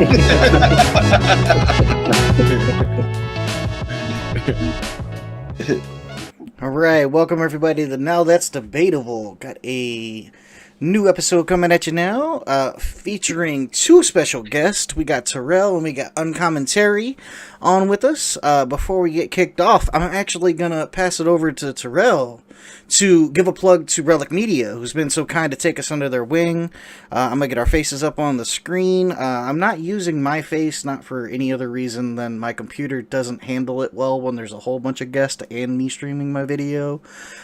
All right, welcome everybody to Now That's Debatable. Got a new episode coming at you now, featuring two special guests. We got Tyrell and we got Uncommonterry on with us. Before we get kicked off, I'm actually gonna pass it over to Tyrell to give a plug to Relic Media, who's been so kind to take us under their wing. I'm gonna get our faces up on the screen. I'm not using my face, not for any other reason than my computer doesn't handle it well when there's a whole bunch of guests and me streaming my video.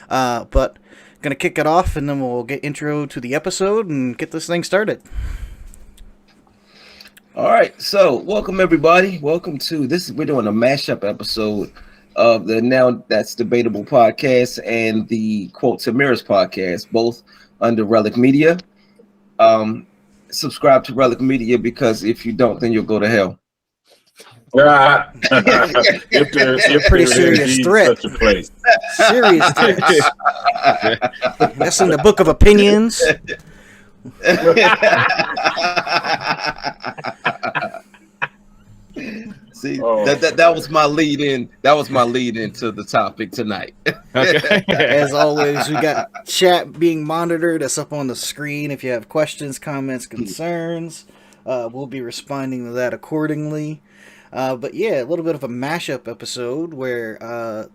But gonna kick it off, and then we'll get intro to the episode and get this thing started. All right, so welcome everybody. Welcome to this. We're doing a mashup episode of the Now That's Debatable podcast and the Quotes and Mirrors podcast, both under Relic Media. Subscribe to Relic Media, because if you don't, then you'll go to hell. If pretty serious threat. Such a place. Serious threat. That's in the book of opinions. See, that was my lead in. That was my lead into the topic tonight. Okay. As always, we got chat being monitored. It's up on the screen. If you have questions, comments, concerns, we'll be responding to that accordingly. But yeah, a little bit of a mashup episode where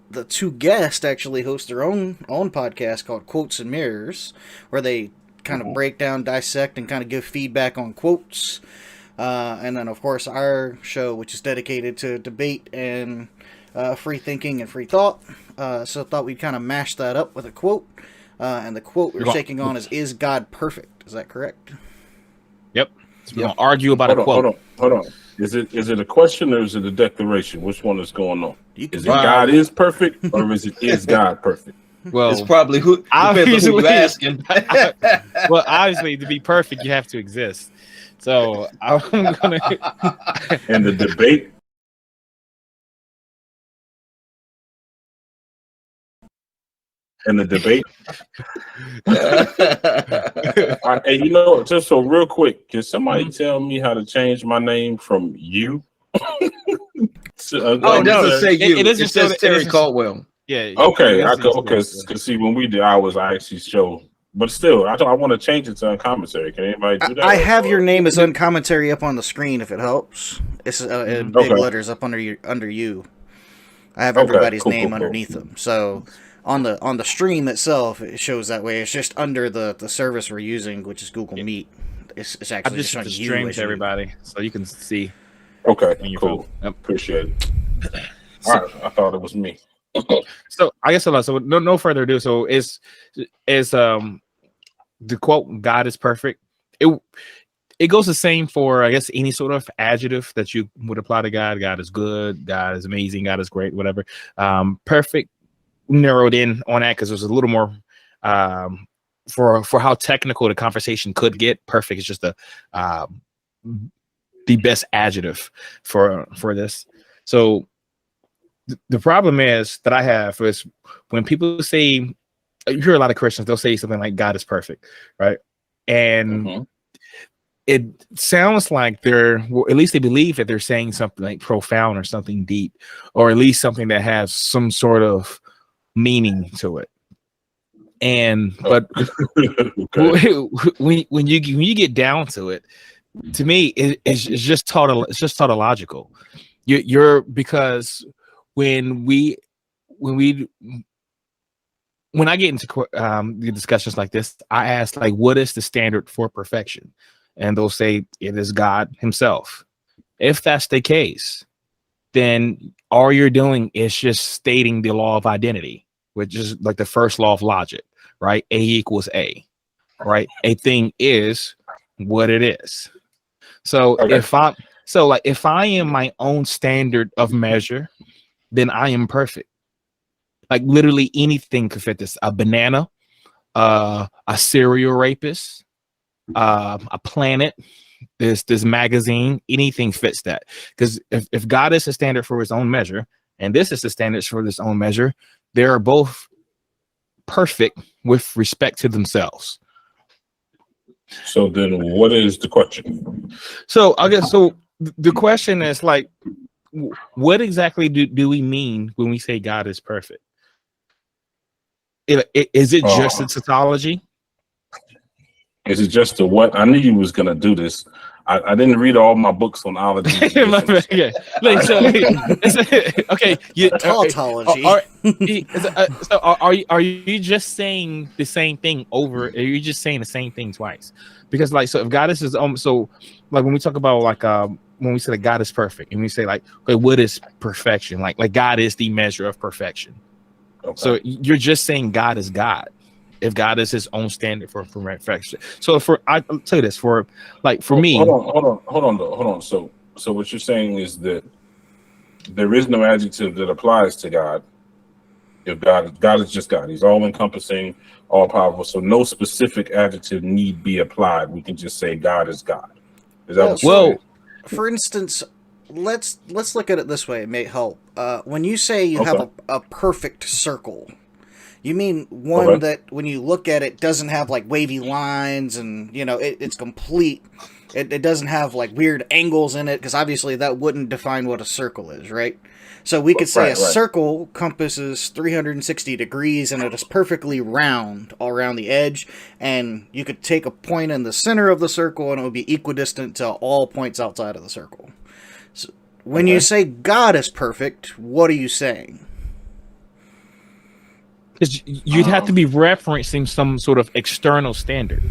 the two guests actually host their own podcast called Quotes and Mirrors, where they kind of break down, dissect, and kind of give feedback on quotes. And then, of course, our show, which is dedicated to debate and free thinking and free thought. So I thought we'd kind of mash that up with a quote. And the quote we're taking on is God perfect? Is that correct? Yep. So we're going to argue about a quote. Hold on. Is it a question or is it a declaration? Which one is going on? Is it God is perfect, or is God perfect? Well, it's probably who you're asking. Well, obviously, to be perfect, you have to exist. So I'm gonna. And the debate. Hey, just so real quick, can somebody tell me how to change my name from you? It doesn't say you. It says Terry Caldwell. Yeah. Okay. Because see, when we did, I actually show. But still, I want to change it to Uncommonterry. Can anybody do that? I have your name as Uncommonterry up on the screen if it helps. It's in big letters up under you. I have everybody's name underneath them. So on the stream itself, it shows that way. It's just under the service we're using, which is Google Meet. It's actually just showing stream to everybody, so you can see. Okay, cool. Yep. Appreciate it. All right, I thought it was me. So I guess so. No further ado. So is the quote "God is perfect"? It goes the same for, I guess, any sort of adjective that you would apply to God. God is good. God is amazing. God is great. Whatever. Perfect narrowed in on that because there's a little more for how technical the conversation could get. Perfect is just the best adjective for this. So the problem is that I have is when people say, you hear a lot of Christians, they'll say something like God is perfect, right? And it sounds like at least they believe that they're saying something like profound or something deep, or at least something that has some sort of meaning to it. But when you get down to it, to me, it's just tautological. Because when I get into the discussions like this, I ask, like, what is the standard for perfection? And they'll say it is God himself. If that's the case, then all you're doing is just stating the law of identity, which is like the first law of logic, right? A equals A, right? A thing is what it is. So if I am my own standard of measure, then I am perfect. Like literally anything could fit this. A banana, a serial rapist, a planet, this magazine, anything fits that. Because if God is a standard for his own measure, and this is the standards for his own measure, they are both perfect with respect to themselves. So then, what is the question? So I guess the question is like, what exactly do we mean when we say God is perfect? Is it just a tautology? Is it just a what? I knew you was gonna do this. I didn't read all my books on ology. Yeah. Okay. Tautology. So are you just saying the same thing over? Are you just saying the same thing twice? Because like, so if God is his so like when we talk about like when we say that God is perfect and we say like, okay, what is perfection? Like God is the measure of perfection. Okay. So you're just saying God is God. If God is his own standard for perfection. So I'll tell you this, for me. Hold on. So what you're saying is that there is no adjective that applies to God. If God is just God. He's all encompassing, all powerful. So no specific adjective need be applied. We can just say God is God. Is that what you're saying? For instance, let's look at it this way. It may help. When you say you have a perfect circle, you mean one that when you look at it doesn't have like wavy lines and, you know, it's complete. It doesn't have like weird angles in it, because obviously that wouldn't define what a circle is, right? So we could say a circle compasses 360 degrees and it is perfectly round all around the edge, and you could take a point in the center of the circle and it would be equidistant to all points outside of the circle. So when you say God is perfect, what are you saying? Because you'd have to be referencing some sort of external standard.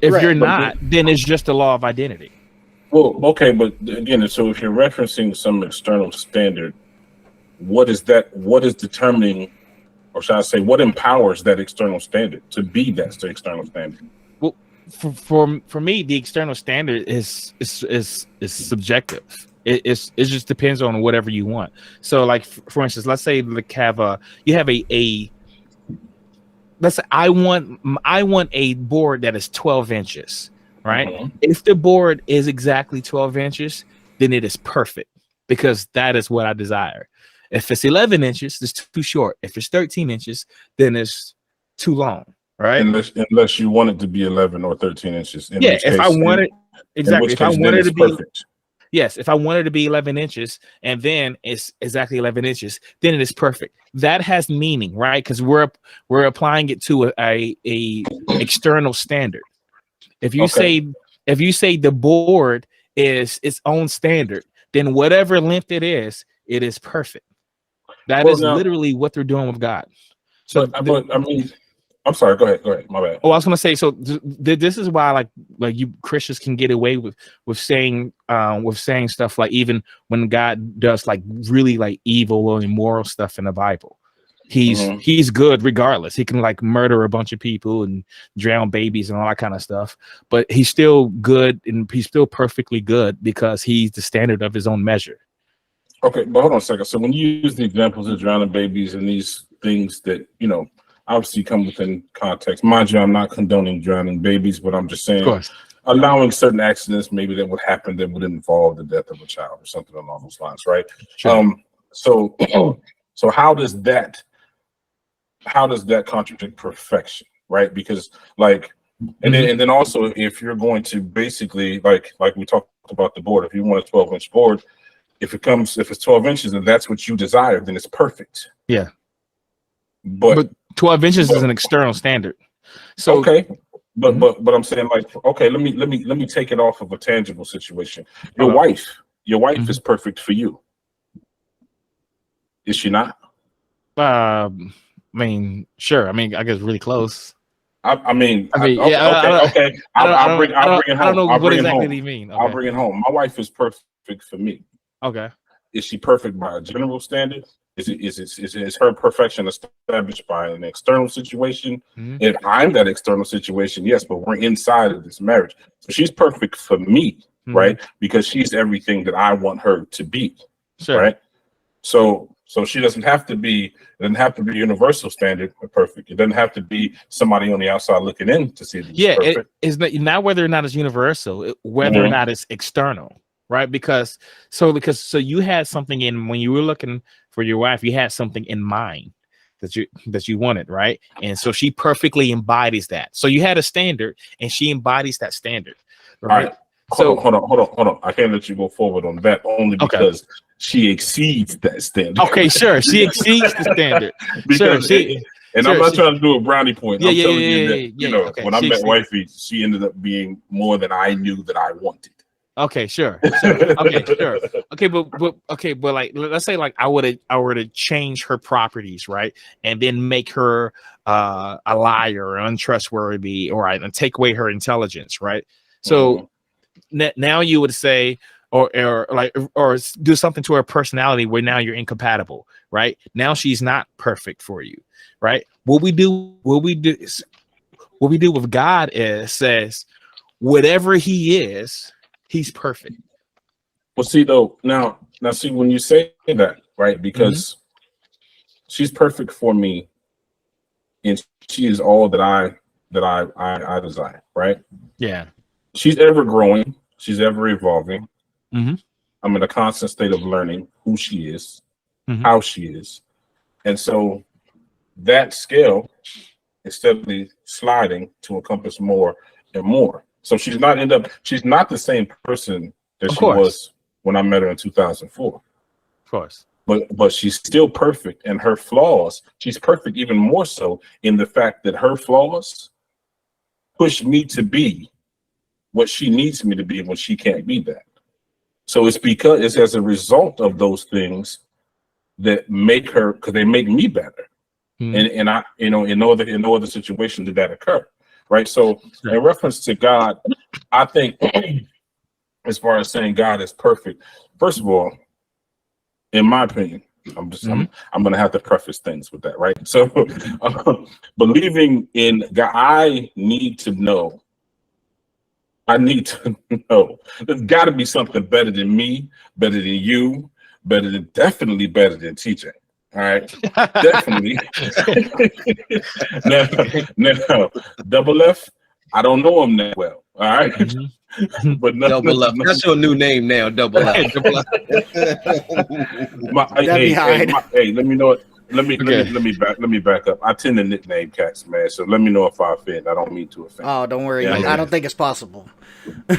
If you're not, then it's just a law of identity. Well, okay, but again, so if you're referencing some external standard, what is that? What is determining, or should I say, what empowers that external standard to be that external standard? Well, for me, the external standard is subjective. It just depends on whatever you want. So, like for instance, let's say like let's say I want a board that is 12 inches, right? Mm-hmm. If the board is exactly 12 inches, then it is perfect, because that is what I desire. If it's 11 inches, it's too short. If it's 13 inches, then it's too long, right? Unless you want it to be 11 or 13 inches. If I want it, exactly. If I wanted to be perfect. Yes, if I wanted to be 11 inches and then it's exactly 11 inches, then it is perfect. That has meaning, right? Because we're applying it to a external standard. If you say the board is its own standard, then whatever length it is perfect. That is literally what they're doing with God. So, but I mean, I'm sorry. Go ahead. My bad. Oh, I was going to say. So this is why, like you Christians can get away with saying stuff like, even when God does like really like evil or immoral stuff in the Bible, he's good regardless. He can like murder a bunch of people and drown babies and all that kind of stuff, but he's still good and he's still perfectly good because he's the standard of his own measure. Okay, but hold on a second. So when you use the examples of drowning babies and these things that obviously come within context. Mind you, I'm not condoning drowning babies, but I'm just saying allowing certain accidents maybe that would happen that would involve the death of a child or something along those lines, right? Sure. So how does that contradict perfection, right? Because like, and then also if you're going to basically like we talked about the board, if you want a 12-inch board, if it's 12 inches and that's what you desire, then it's perfect. Yeah. But 12 inches is an external standard. So okay, but I'm saying like, okay, let me take it off of a tangible situation. Your wife is perfect for you. Is she not? I mean, sure. I mean, I guess really close. I mean, I'll bring it home. I don't know what exactly you mean. Okay. I'll bring it home. My wife is perfect for me. Okay. Is she perfect by a general standard? Is her perfection established by an external situation? Mm-hmm. If I'm that external situation, yes, but we're inside of this marriage. So she's perfect for me, right? Because she's everything that I want her to be. Sure. Right. So she doesn't have to be universal standard or perfect. It doesn't have to be somebody on the outside looking in to see that it's perfect. It's not whether or not it's universal, whether or not it's external. Right, because you had something in when you were looking for your wife, you had something in mind. that you wanted, right? And so she perfectly embodies that. So you had a standard, and she embodies that standard, right? All right. Hold on. I can't let you go forward on that only because she exceeds that standard. Okay, sure. She exceeds the standard. I'm not trying to do a brownie point. I'm telling you that, you know, okay. when I met wifey, she ended up being more than I knew that I wanted. Okay, sure. Okay, sure. Okay, but like, let's say like I were to change her properties, right, and then make her a liar or untrustworthy, or and take away her intelligence, right? So now you would say, or do something to her personality where now you're incompatible, right? Now she's not perfect for you, right? What we do with God is says whatever He is, He's perfect. Well, see though, now see when you say that, right? Because she's perfect for me, and she is all that I desire, right? Yeah. She's ever growing. She's ever evolving. Mm-hmm. I'm in a constant state of learning who she is, how she is, and so that scale is steadily sliding to encompass more and more. So she's not the same person that she was when I met her in 2004. Of course. But she's still perfect, and her flaws, she's perfect even more so in the fact that her flaws push me to be what she needs me to be when she can't be that. So it's as a result of those things that make her, because they make me better. And I, you know, in no other situation did that occur. Right. So in reference to God, I think as far as saying God is perfect, first of all, in my opinion, I'm going to have to preface things with that. Right. So believing in God, I need to know. There's got to be something better than me, better than you, definitely better than TJ. All right, definitely. now, Double F, I don't know him that well. All right, but Double F. That's your new name now, Double F. Hey, let me know it. Let me back up. I tend to nickname cats, man. So let me know if I offend. I don't mean to offend. Oh, don't worry. I don't think it's possible. All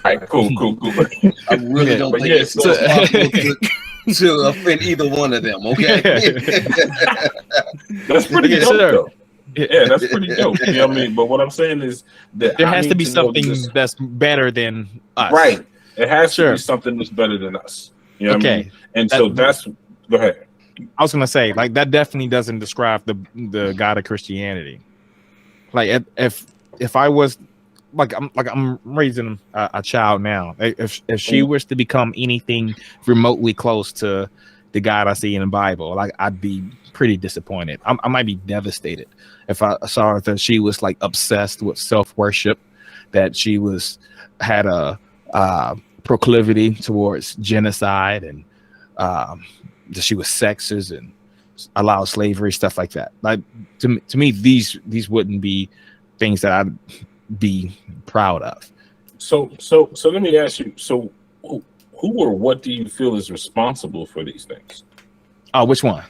right, cool. I really don't think it's possible to offend either one of them. Okay, that's pretty dope, though. Yeah, that's pretty dope. You know what I mean? But what I'm saying is that there has to be something that's better than us. Right. It has to be something that's better than us. You know what I mean? And so that's go ahead. I was gonna say, like, that definitely doesn't describe the God of Christianity. Like, if I was I'm raising a child now. If she was to become anything remotely close to the God I see in the Bible, like, I'd be pretty disappointed. I might be devastated if I saw that she was like obsessed with self-worship, that she had a proclivity towards genocide, and that she was sexist and allowed slavery, stuff like that. Like, to me, these wouldn't be things that I'd be proud of. So let me ask you. So who or what do you feel is responsible for these things? Which one?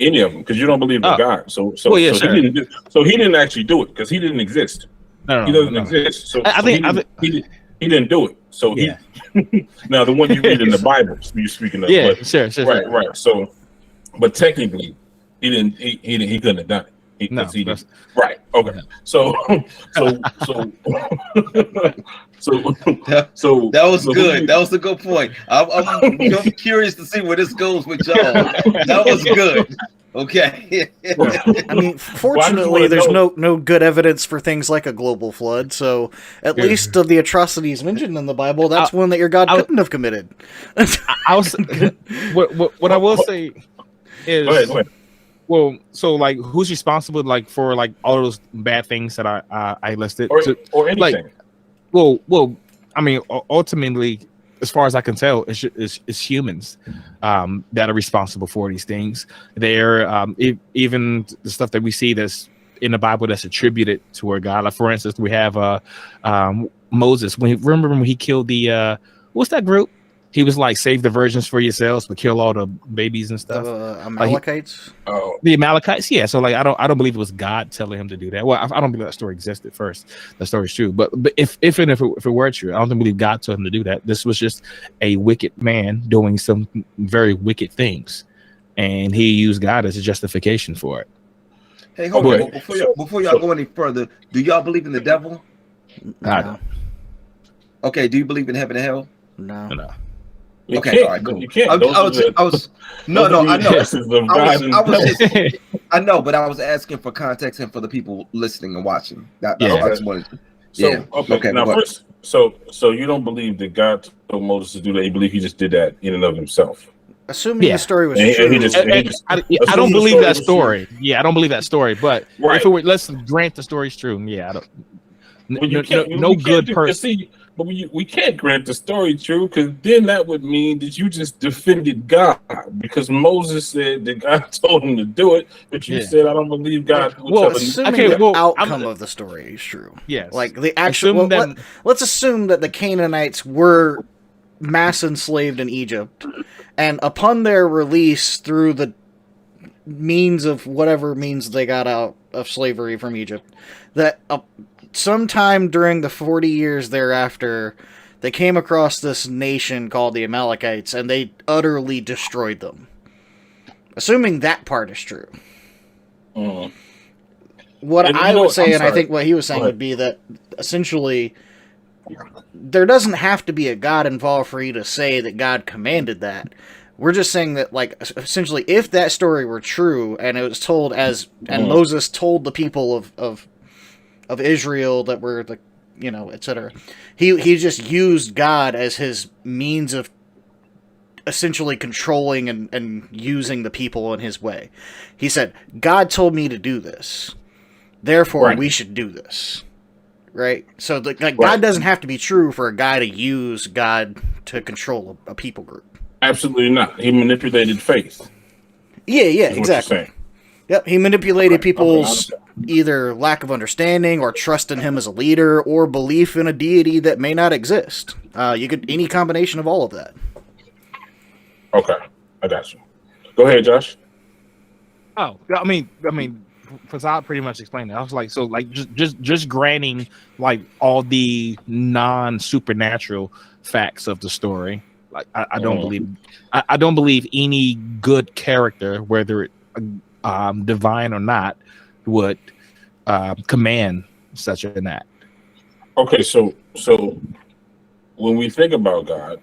Any of them, because you don't believe in God. So he didn't actually do it because he didn't exist. No, he doesn't exist. So I think he didn't do it. So he now the one you read in the Bible, you're speaking of. Yeah, but, sure. Right. So, but technically, he didn't. He couldn't have done it. He didn't. Right. Okay. So that was good. That was a good point. I'm curious to see where this goes with y'all. That was good. Okay. I mean, fortunately, there's no good evidence for things like a global flood. So, at least of the atrocities mentioned in the Bible, that's one that your God couldn't have committed. I was what I will say is. Go ahead. Well, so, like, who's responsible, like, for like all of those bad things that I listed, or anything? Like, well, I mean, ultimately, as far as I can tell, it's humans that are responsible for these things. They're even the stuff that we see that's in the Bible that's attributed toward God. Like, for instance, we have Moses. Remember when he killed the what's that group? It was the he was like, save the virgins for yourselves, but kill all the babies and stuff. Amalekites. The Amalekites, yeah. So like, I don't believe it was God telling him to do that. Well, I don't believe that story existed first. The story's true, but if it were true, I don't believe God told him to do that. This was just a wicked man doing some very wicked things, and he used God as a justification for it. Hey, hold on. Before y'all go any further, do y'all believe in the devil? I don't. Okay. Do you believe in heaven and hell? No. Okay, all right, cool. You can't. I know, but I was asking for context and for the people listening and watching. I just wanted to, Now, first, so you don't believe that God told Moses to do that? You believe he just did that in and of himself? Assuming the story was true. I don't believe that story. Yeah, I don't believe that story. But if it were, let's grant the story's true. Yeah, I don't. No good person. But we can't grant the story true, because then that would mean that you just defended God, because Moses said that God told him to do it, but you said I don't believe God. Assuming the outcome of the story is true. Yes, like the actual. Let's assume that the Canaanites were mass enslaved in Egypt, and upon their release through the means of whatever means they got out of slavery from Egypt, that sometime during the 40 years thereafter, they came across this nation called the Amalekites, and they utterly destroyed them. Assuming that part is true. What I would say, and I think what he was saying would be that, essentially, there doesn't have to be a God involved for you to say that God commanded that. We're just saying that, like, essentially, if that story were true, and it was told as, and Moses told the people of Israel that were the, etc. He just used God as his means of essentially controlling and using the people in his way. He said, God told me to do this, therefore we should do this. Right? So God doesn't have to be true for a guy to use God to control a people group. Absolutely not. He manipulated faith. Yeah, exactly. Yep, he manipulated people's either lack of understanding or trust in him as a leader or belief in a deity that may not exist. Any combination of all of that. Okay, I got you. Go ahead, Josh. Oh, I mean, Facade pretty much explained it. I was like, so like just granting like all the non-supernatural facts of the story. Like I don't believe any good character, whether it divine or not, would command such an act. Okay, so when we think about God,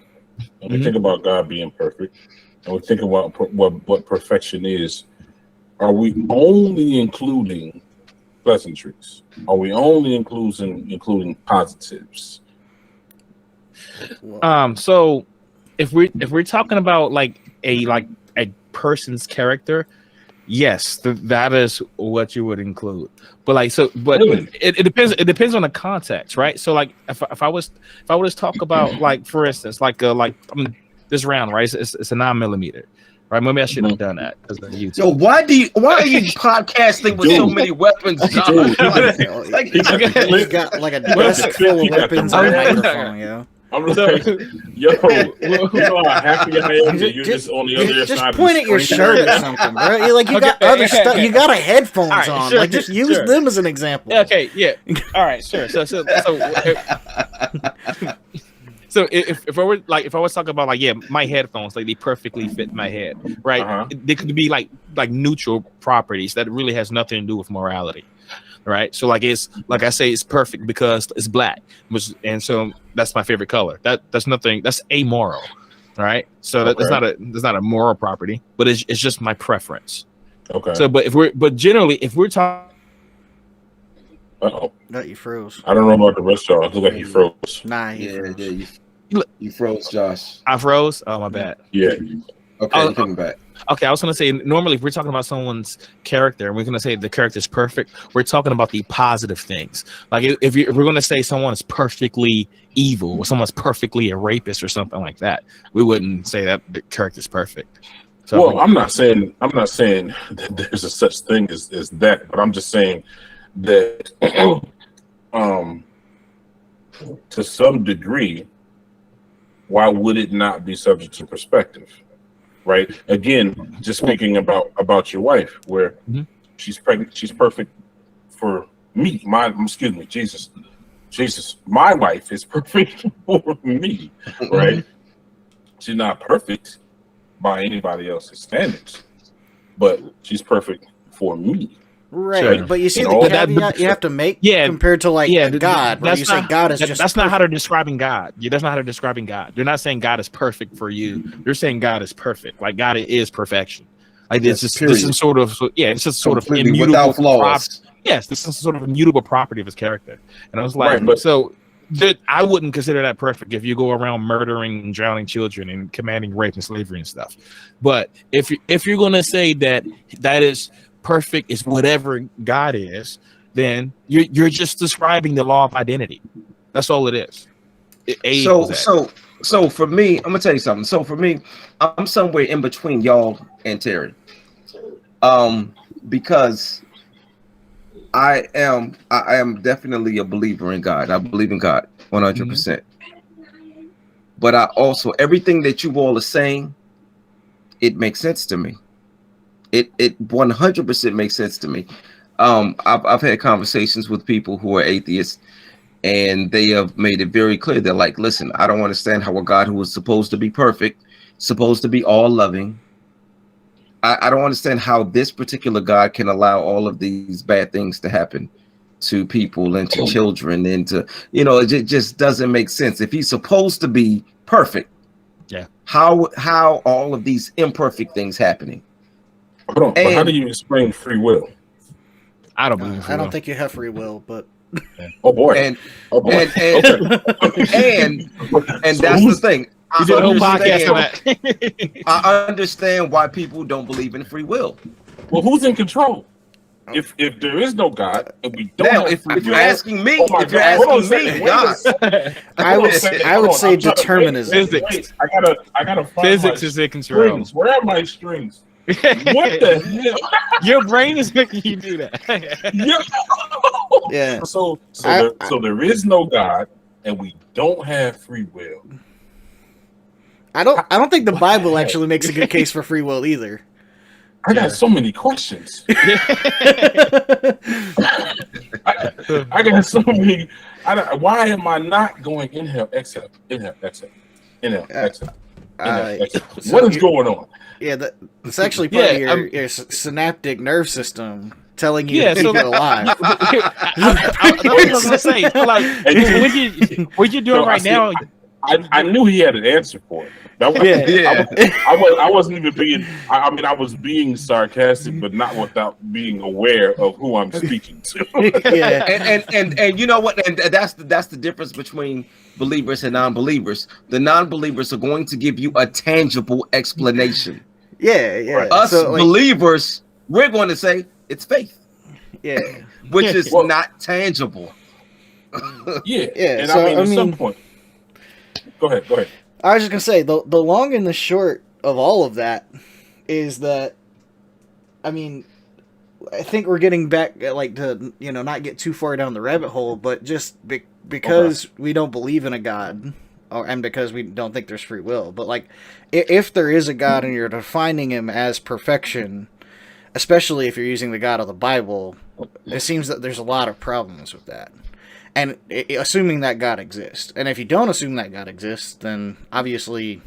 and we think about God being perfect, and we think about what perfection is, are we only including pleasantries? Are we only including positives? So if we're talking about like a person's character, yes, that is what you would include. But it depends. It depends on the context, right? So like if I was to talk about, like, for instance, this round, right? It's a 9mm, right? Maybe I shouldn't have done that because of YouTube. So why are you podcasting with so many weapons, John? He's got like a desk full of weapons and a microphone, yo. I'm like, yo, how happy I am that you're just on the other side. Just point at your shirt or something, bro. You got other stuff. You got headphones on. Sure, just use them as an example. Okay, yeah. All right, sure. So if I was talking about my headphones, like they perfectly fit my head, right? They could be like neutral properties that really has nothing to do with morality. Right, so it's like I say, it's perfect because it's black, and so that's my favorite color. That's nothing. That's amoral, right? So that's not a moral property, but it's just my preference. Okay. So, but generally, if we're talking, no, you froze. I don't know about the rest of y'all. It looked like you froze. Nah, you froze, Josh. I froze. Oh, my bad. Yeah. Okay, you're coming back. Okay, I was going to say, normally if we're talking about someone's character and we're going to say the character is perfect, we're talking about the positive things. Like if we're going to say someone is perfectly evil or someone's perfectly a rapist or something like that, we wouldn't say that the character is perfect. So, well, I'm not saying that there's a such thing as that, but I'm just saying that to some degree, why would it not be subject to perspective? Right? Again, just speaking about your wife, where she's pregnant, she's perfect for me. Jesus, my wife is perfect for me, right? She's not perfect by anybody else's standards, but she's perfect for me. Right, Sure. but you see You the know, caveat you have to make compared to like God, where you say God is just that's not how they're describing God. Yeah, that's not how they're describing God. They're not saying God is perfect for you. They're saying God is perfect. Like God is perfection. Like this is sort of it's just sort Completely of immutable without flaws. Yes, this is sort of immutable property of his character. And I was like, Right, but I wouldn't consider that perfect if you go around murdering and drowning children and commanding rape and slavery and stuff. But if you're gonna say that is perfect is whatever God is, then you're just describing the law of identity. That's all it is. So for me, I'm gonna tell you something. So for me, I'm somewhere in between y'all and Terry. Because I am definitely a believer in God. I believe in God 100%. But I also, everything that you all are saying, it makes sense to me. It 100% makes sense to me. I've had conversations with people who are atheists, and they have made it very clear. They're like, listen, I don't understand how a God who is supposed to be perfect, supposed to be all loving, I don't understand how this particular God can allow all of these bad things to happen to people and to children and to, it just doesn't make sense. If he's supposed to be perfect, how all of these imperfect things happening? Hold on, but how do you explain free will? I don't believe in free will. I don't think you have free will, but oh boy, and okay. and that's the thing. You did a whole podcast on that. I understand why people don't believe in free will. Well, who's in control? If there is no God and we don't now, have free if you're will, asking me, God, I would say determinism. Physics. I gotta find Physics my is in control. strings. Where are my strings? What the hell? Your brain is making you do that. Yeah. So there is no God and we don't have free will. I don't think the Bible actually makes a good case for free will either. I got so many questions. I got so many. Why am I not going inhale, exhale, inhale, exhale, inhale, exhale, inhale, exhale? What is going on? Yeah, it's actually part of your synaptic nerve system telling you to keep it alive. I was gonna say, like, what you're doing right now. I knew he had an answer for it. I wasn't even being. I mean, I was being sarcastic, but not without being aware of who I'm speaking to. and you know what? And that's the difference between believers and non-believers. The non-believers are going to give you a tangible explanation. Right. Us believers, we're going to say it's faith. Which is not tangible. And so, at some point. Go ahead. I was just gonna say the long and the short of all of that is that, I mean, I think we're getting back to not get too far down the rabbit hole, but just because we don't believe in a God, and because we don't think there's free will, but if there is a God and you're defining him as perfection, especially if you're using the God of the Bible, it seems that there's a lot of problems with that. And assuming that God exists. And if you don't assume that God exists, then obviously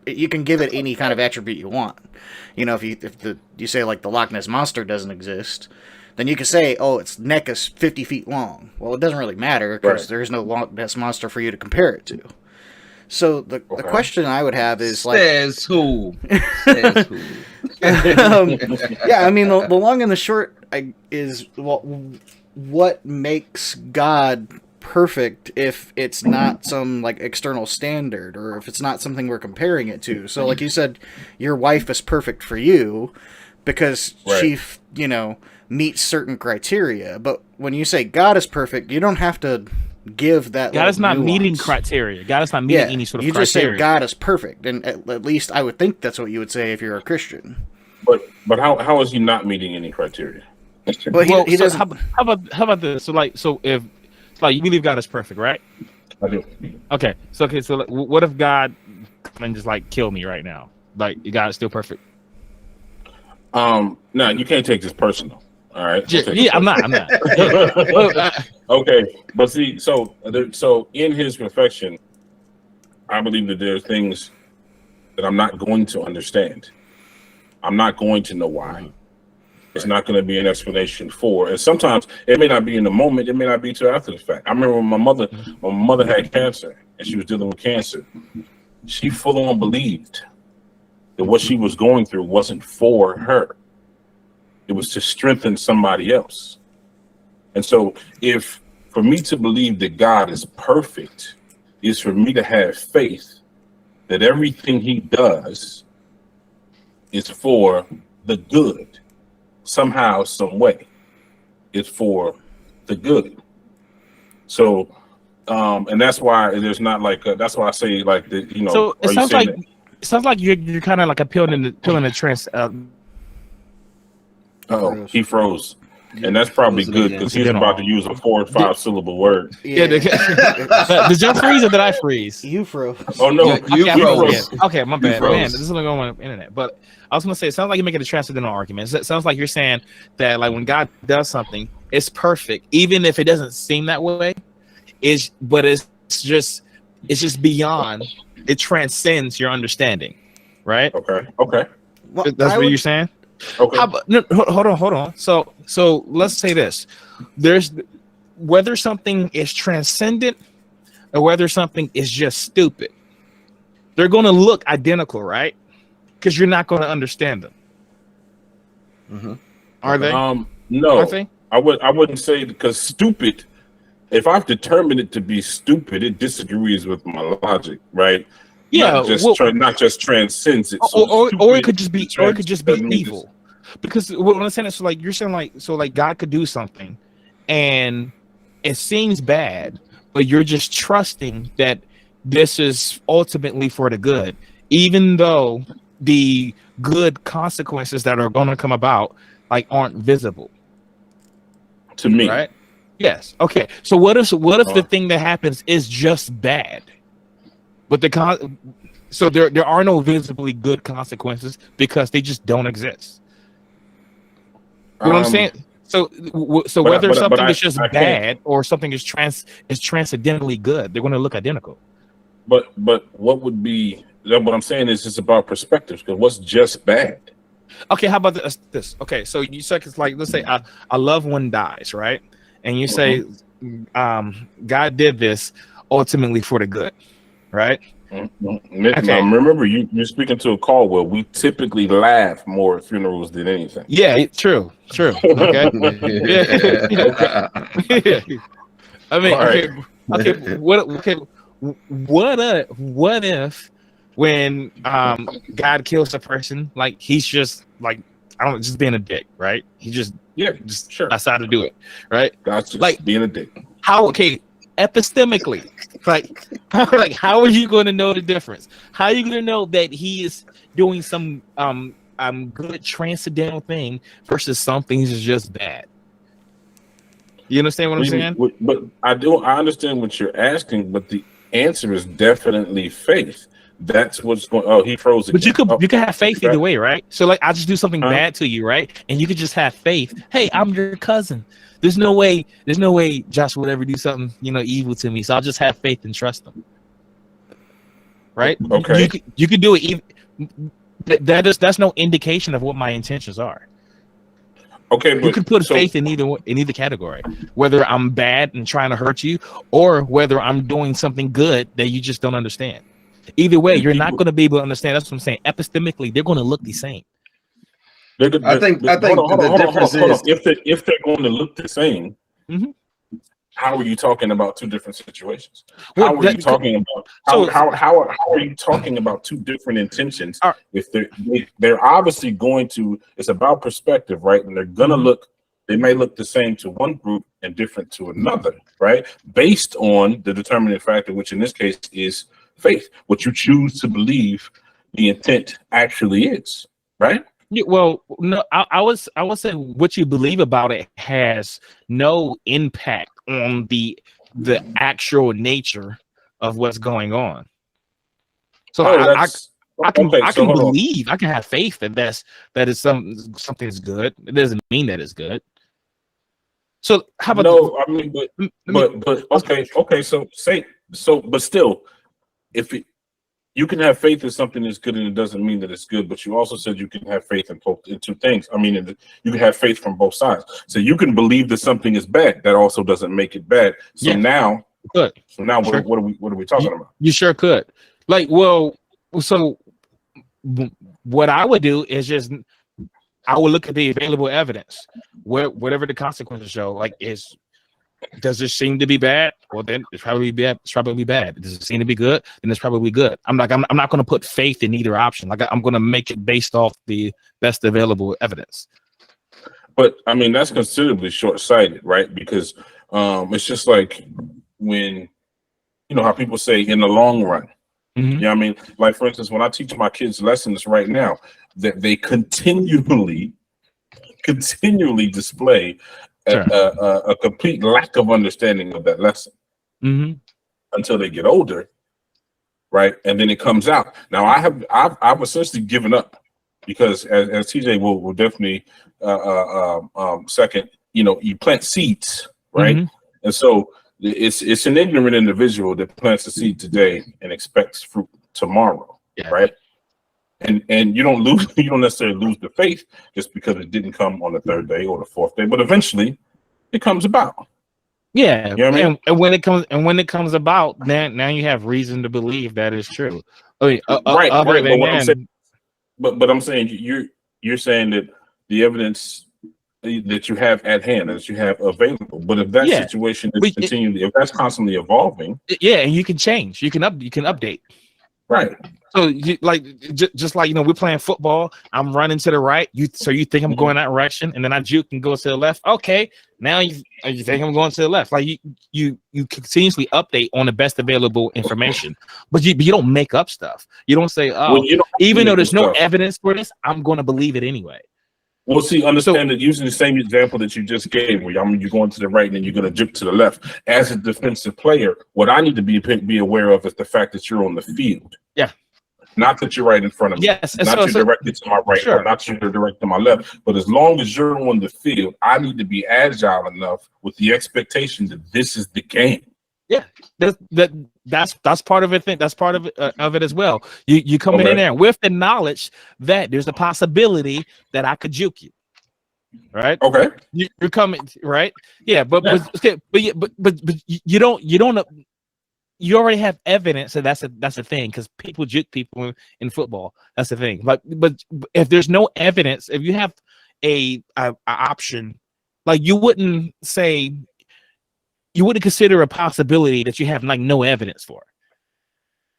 you can give it any kind of attribute you want. If you say the Loch Ness Monster doesn't exist, then you can say, its neck is 50 feet long. Well, it doesn't really matter because there is no Loch Ness Monster for you to compare it to. So the question I would have is says who? Says who? I mean the long and the short is what makes God perfect if it's not some external standard, or if it's not something we're comparing it to. So like you said, your wife is perfect for you because she meets certain criteria, but when you say God is perfect, you don't have to give that. God is not meeting criteria. God is not meeting any sort of criteria. You just say God is perfect, and at least I would think that's what you would say if you're a Christian. But how is he not meeting any criteria? Well, he doesn't. How about this? So if you believe God is perfect, right? I do. Okay, so like, what if God come and just like kill me right now? Like, God is still perfect. No, you can't take this personal. All right. Yeah, I'm not. Okay, but see, so in His perfection, I believe that there are things that I'm not going to understand. I'm not going to know why. It's not going to be an explanation for. And sometimes it may not be in the moment. It may not be till after the fact. I remember when my mother had cancer and she was dealing with cancer. She full on believed that what she was going through wasn't for her. It was to strengthen somebody else. And so if for me to believe that God is perfect is for me to have faith that everything He does is for the good. Somehow, some way, it's for the good. So, and that's why there's not like that's why I say like the So it sounds like you're kind of like appealing the trans. He froze, and that's probably good because he's about to use a 4 or 5 syllable word. Yeah. Did you freeze or did I freeze? You froze. Oh no, you froze. Okay, my bad, froze. man. This is only going on the internet, but I was gonna say it sounds like you're making a transcendental argument. It sounds like you're saying that like when God does something, it's perfect, even if it doesn't seem that way. It's just beyond. It transcends your understanding, right? Okay. Well, That's what you're saying. Okay. No, hold on. So let's say this: there's whether something is transcendent or whether something is just stupid. They're going to look identical, right? Because you're not going to understand them. Mm-hmm. Are they? No, Are they? I wouldn't say because stupid. If I've determined it to be stupid, it disagrees with my logic, right? Yeah, not just transcends it. Or it could just be evil. Because what I'm saying is, so like you're saying, like God could do something, and it seems bad, but you're just trusting that this is ultimately for the good, even though the good consequences that are going to come about like aren't visible to me, right? Yes. Okay. So what if the thing that happens is just bad, but so there are no visibly good consequences because they just don't exist. You know what I'm saying? So whether something is just bad or something is transcendentally good, they're going to look identical. But what would be what I'm saying is it's about perspectives, because what's just bad? Okay, how about this? Okay, so you said it's like, let's say a loved one dies, right? And you say God did this ultimately for the good, right? Mm-hmm. Okay. Now, remember, you're speaking to a call where we typically laugh more at funerals than anything. Yeah, true. Okay. Yeah. I mean, okay. What if when God kills a person, like he's just like, I don't know, just being a dick, right? He just decided to do it, right? God's just like being a dick. How? Okay, epistemically, like how are you going to know the difference? How are you going to know that he is doing some good transcendental thing versus something that's just bad? You understand what I'm saying? But I understand what you're asking, but the answer is definitely faith. That's what's going. Oh, he froze again. But you can have faith either way, right? So like, I just do something bad to you, right? And you could just have faith. Hey, I'm your cousin. There's no way Josh would ever do something, evil to me. So I'll just have faith and trust him. Right? Okay. You could do it. That's no indication of what my intentions are. Okay, you could put faith in either category, whether I'm bad and trying to hurt you, or whether I'm doing something good that you just don't understand. Either way, you're not going to be able to understand. That's what I'm saying. Epistemically, they're going to look the same. I think the difference is if they're going to look the same. Mm-hmm. How are you talking about two different situations? How are you talking about two different intentions? If they're obviously going to, it's about perspective, right? And they're gonna look, they may look the same to one group and different to another, right? Based on the determining factor, which in this case is faith, what you choose to believe the intent actually is, right? Yeah, well, no, I was saying what you believe about it has no impact on the actual nature of what's going on. So I can believe, I can have faith that something is good. It doesn't mean that it's good. So how about okay. But still, you can have faith that something is good, and it doesn't mean that it's good. But you also said you can have faith in two things. I mean, you can have faith from both sides. So you can believe that something is bad. That also doesn't make it bad. So now, good. So now, what are we talking about? You sure could. Like, well, so what I would do is just I would look at the available evidence, whatever the consequences show. Like, does this seem to be bad? Well, then it's probably bad. It's probably bad. Does it seem to be good? Then it's probably good. I'm not going to put faith in either option. Like, I'm going to make it based off the best available evidence. But I mean, that's considerably short-sighted, right? Because it's just like when how people say in the long run. Mm-hmm. You know what I mean? Like, for instance, when I teach my kids lessons right now, that they continually display a complete lack of understanding of that lesson until they get older, right? And then it comes out. Now, I've essentially given up because, as TJ will definitely second, you plant seeds, right? Mm-hmm. And so it's an ignorant individual that plants a seed today and expects fruit tomorrow, right? And you don't necessarily lose the faith just because it didn't come on the third day or the fourth day, but eventually it comes about. Yeah, you know what I mean? And when it comes about, then now you have reason to believe that is true. I mean, right. But I'm saying you're saying that the evidence that you have at hand, that you have available, but if that situation is continually, if that's constantly evolving, and you can change, you can update, right? So just like we're playing football, I'm running to the right, you think I'm going that direction, and then I juke and go to the left. Okay, now you think I'm going to the left. Like you continuously update on the best available information, but you don't make up stuff. You don't say, even though there's no evidence for this, I'm going to believe it anyway. Well, see, understand that using the same example that you just gave, where you're going to the right and then you're going to juke to the left. As a defensive player, what I need to be aware of is the fact that you're on the field. Yeah. Not that you're right in front of me. Yes. Not you're directly to my right, or not you're directly to my left. But as long as you're on the field, I need to be agile enough with the expectation that this is the game. Yeah, that's part of it. That's part of it as well. You coming in there with the knowledge that there's a possibility that I could juke you, right? Okay, you're coming, right? Yeah, but you don't. You already have evidence that that's a thing, because people juke people in football. That's the thing. But if there's no evidence, if you have a option, like you wouldn't consider a possibility that you have no evidence for.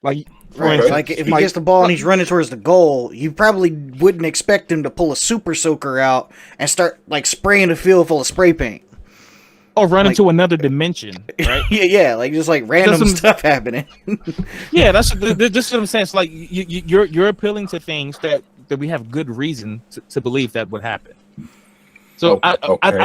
Like, like if he gets the ball and he's running towards the goal, you probably wouldn't expect him to pull a super soaker out and start spraying the field full of spray paint. Or run into another dimension, right? yeah, just random stuff happening. Yeah, that's what I'm saying. It's like you're appealing to things that we have good reason to believe that would happen. So I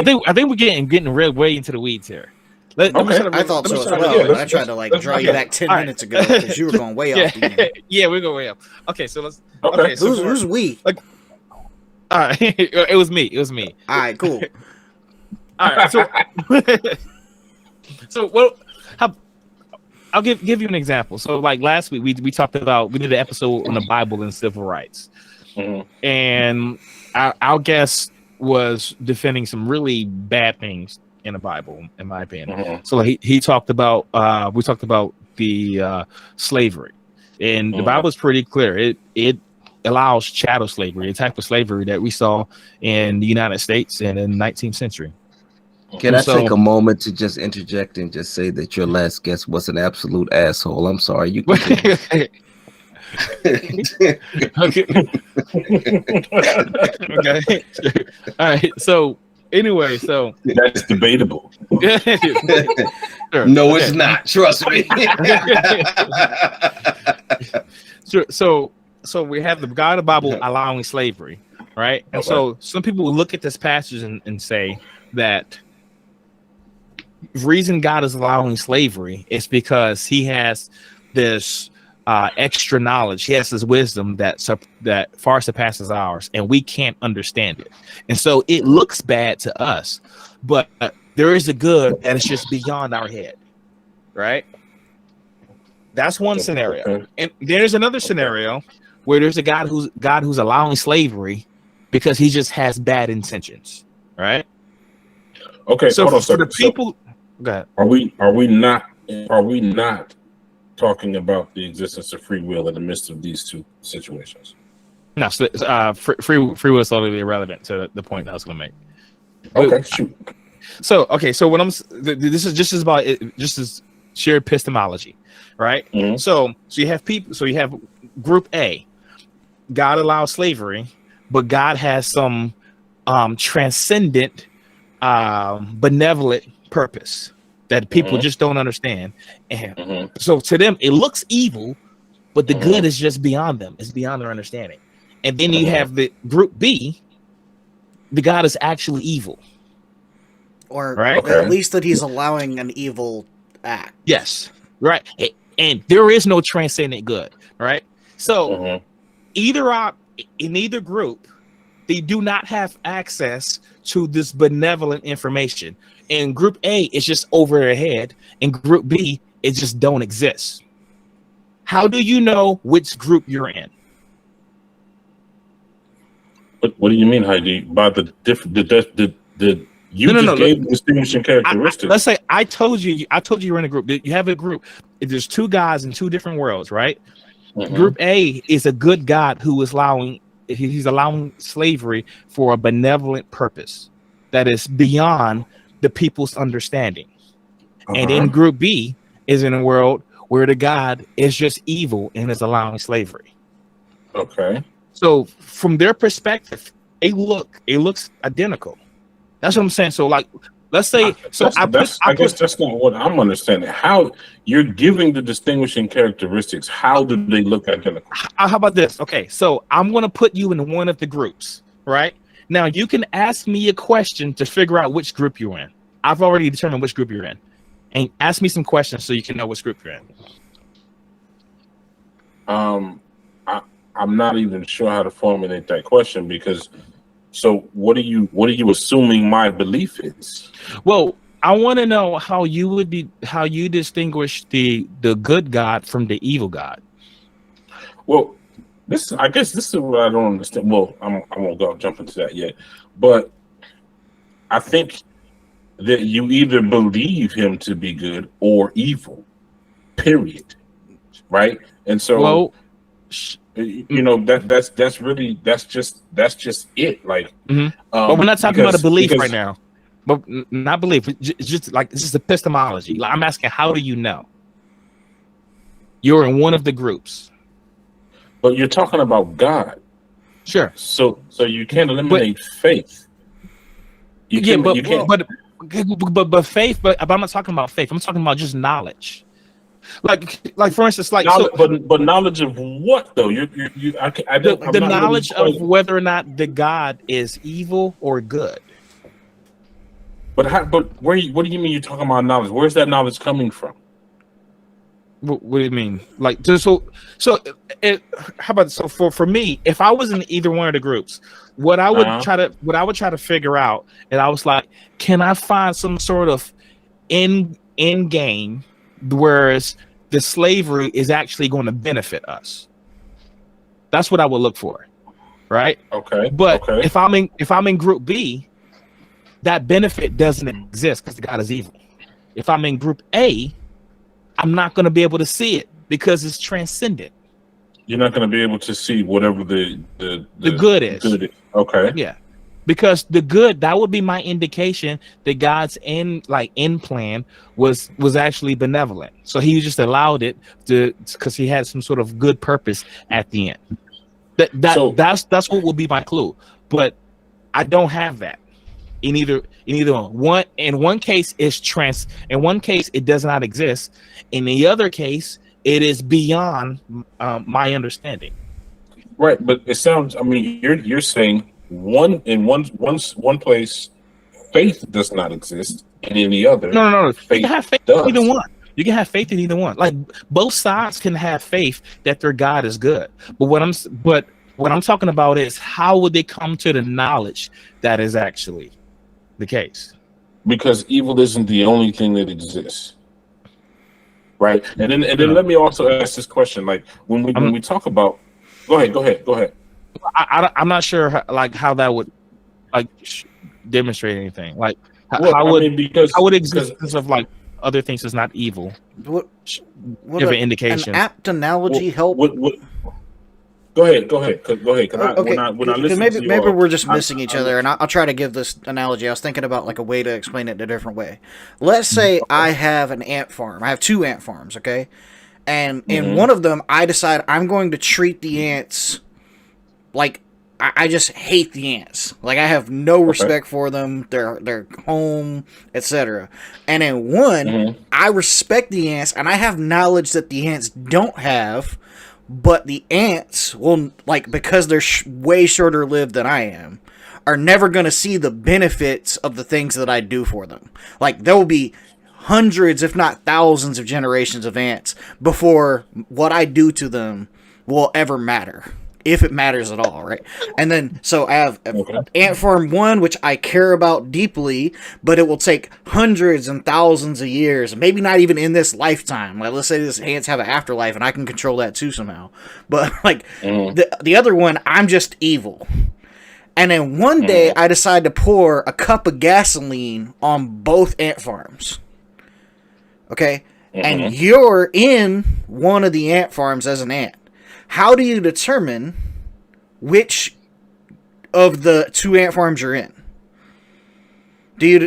think we're getting real way into the weeds here. I thought so as well. I tried to draw you back 10 minutes ago because you were going way off the end. Yeah, we're going way up. Okay, so let's. Okay, so who's we? All right, it was me. All right, cool. All right, so I'll give you an example. So last week we talked about, we did an episode on the Bible and civil rights, and our guest was defending some really bad things in the Bible, in my opinion. So he talked about we talked about the slavery, and the Bible is pretty clear. It allows chattel slavery, a type of slavery that we saw in the United States and in the 19th century. Can I take a moment to just interject and just say that your last guest was an absolute asshole? I'm sorry. You can okay. Okay. All right. So anyway, that's debatable. Sure. No, it's not. Trust me. Sure. So we have the God of the Bible allowing slavery, right? And so some people will look at this passage and say that reason God is allowing slavery is because he has this extra knowledge. He has this wisdom that far surpasses ours, and we can't understand it. And so it looks bad to us, but there is a good that is just beyond our head, right? That's one scenario. And there's another scenario where there's a God who's allowing slavery because he just has bad intentions, right? Okay, so hold on, for the people, go ahead. Are we not talking about the existence of free will in the midst of these two situations? No, so free will is totally irrelevant to the point I was going to make. Okay, shoot. So what this is just about it, just as sheer epistemology, right? Mm-hmm. So you have people. So you have Group A. God allows slavery, but God has some transcendent, benevolent purpose that people just don't understand. And so to them, it looks evil, but the good is just beyond them. It's beyond their understanding. And then you have the Group B. The God is actually evil. Or at least that he's allowing an evil act. Yes, right. And there is no transcendent good, right? So in either group, they do not have access to this benevolent information. In Group A, it's just over their head. In Group B, it just don't exist. How do you know which group you're in? What do you mean, Heidi? By the gave distinguishing characteristics. Let's say I told you you're in a group. You have a group. There's two guys in two different worlds, right? Group A is a good God who is he's allowing slavery for a benevolent purpose that is beyond the people's understanding. And then Group B is in a world where the God is just evil and is allowing slavery. Okay. So from their perspective, it looks identical. That's what I'm saying. So like, let's say, I guess that's not what I'm understanding. How you're giving the distinguishing characteristics? How do they look identical? How about this? Okay, so I'm going to put you in one of the groups, right? Now you can ask me a question to figure out which group you're in. I've already determined which group you're in, and ask me some questions so you can know which group you're in. I'm not even sure how to formulate that question because. So what are you assuming my belief is? Well, I want to know how you distinguish the good God from the evil God. Well, I guess this is what I don't understand. Well, I won't jump into that yet, but I think that you either believe him to be good or evil, period. Right? And so you know that's just it. Like, but we're not talking about a belief right now. But not belief. It's just epistemology. Like, I'm asking, how do you know? You're in one of the groups. But you're talking about God. Sure. So you can't eliminate faith. But faith. But I'm not talking about faith. I'm talking about just knowledge. Like for instance, knowledge, but knowledge of what though? The knowledge of whether or not the God is evil or good. But what do you mean you're talking about knowledge? Where's that knowledge coming from? What do you mean? Like, how about for me, if I was in either one of the groups, what I would try to figure out, and I was like, can I find some sort of end game, whereas the slavery is actually going to benefit us? That's what I would look for, right? Okay. But if I'm in Group B, that benefit doesn't exist because the God is evil. If I'm in Group A, I'm not going to be able to see it because it's transcendent. You're not going to be able to see whatever the good is. Okay. Yeah. Because the good, that would be my indication that God's end plan was actually benevolent. So he just allowed it because he had some sort of good purpose at the end. That's what will be my clue. But I don't have that in either one. In one case in one case it does not exist. In the other case, it is beyond my understanding. Right, but it sounds, I mean, you're saying one place faith does not exist in any other. No. You Faith can have faith does. in either one. You can have faith in either one. Like both sides can have faith that their God is good. But what I'm talking about is how would they come to the knowledge that is actually the case? Because evil isn't the only thing that exists. Right. And then let me also ask this question. Like when we talk about, go ahead. I'm not sure how that would demonstrate anything. Like how would existence of like other things is not evil? What give an indication? An apt analogy help? Go ahead. When I listen maybe to you all, we're just missing each other, and I'll try to give this analogy. I was thinking about like a way to explain it in a different way. Let's say I have an ant farm. I have 2 ant farms, okay? And in one of them, I decide I'm going to treat the ants like I just hate the ants. Like I have no respect for them, their home, etc. And in one, I respect the ants, and I have knowledge that the ants don't have. But the ants will, like, because they're way shorter lived than I am, are never going to see the benefits of the things that I do for them. Like, there will be hundreds, if not thousands, of generations of ants before what I do to them will ever matter. If it matters at all, right? And then, so I have Ant Farm 1, which I care about deeply, but it will take hundreds and thousands of years, maybe not even in this lifetime. Like, let's say these ants have an afterlife, and I can control that too somehow. But, like, the other one, I'm just evil. And then one day, I decide to pour a cup of gasoline on both ant farms. Okay? And you're in one of the ant farms as an ant. How do you determine which of the 2 ant farms you're in?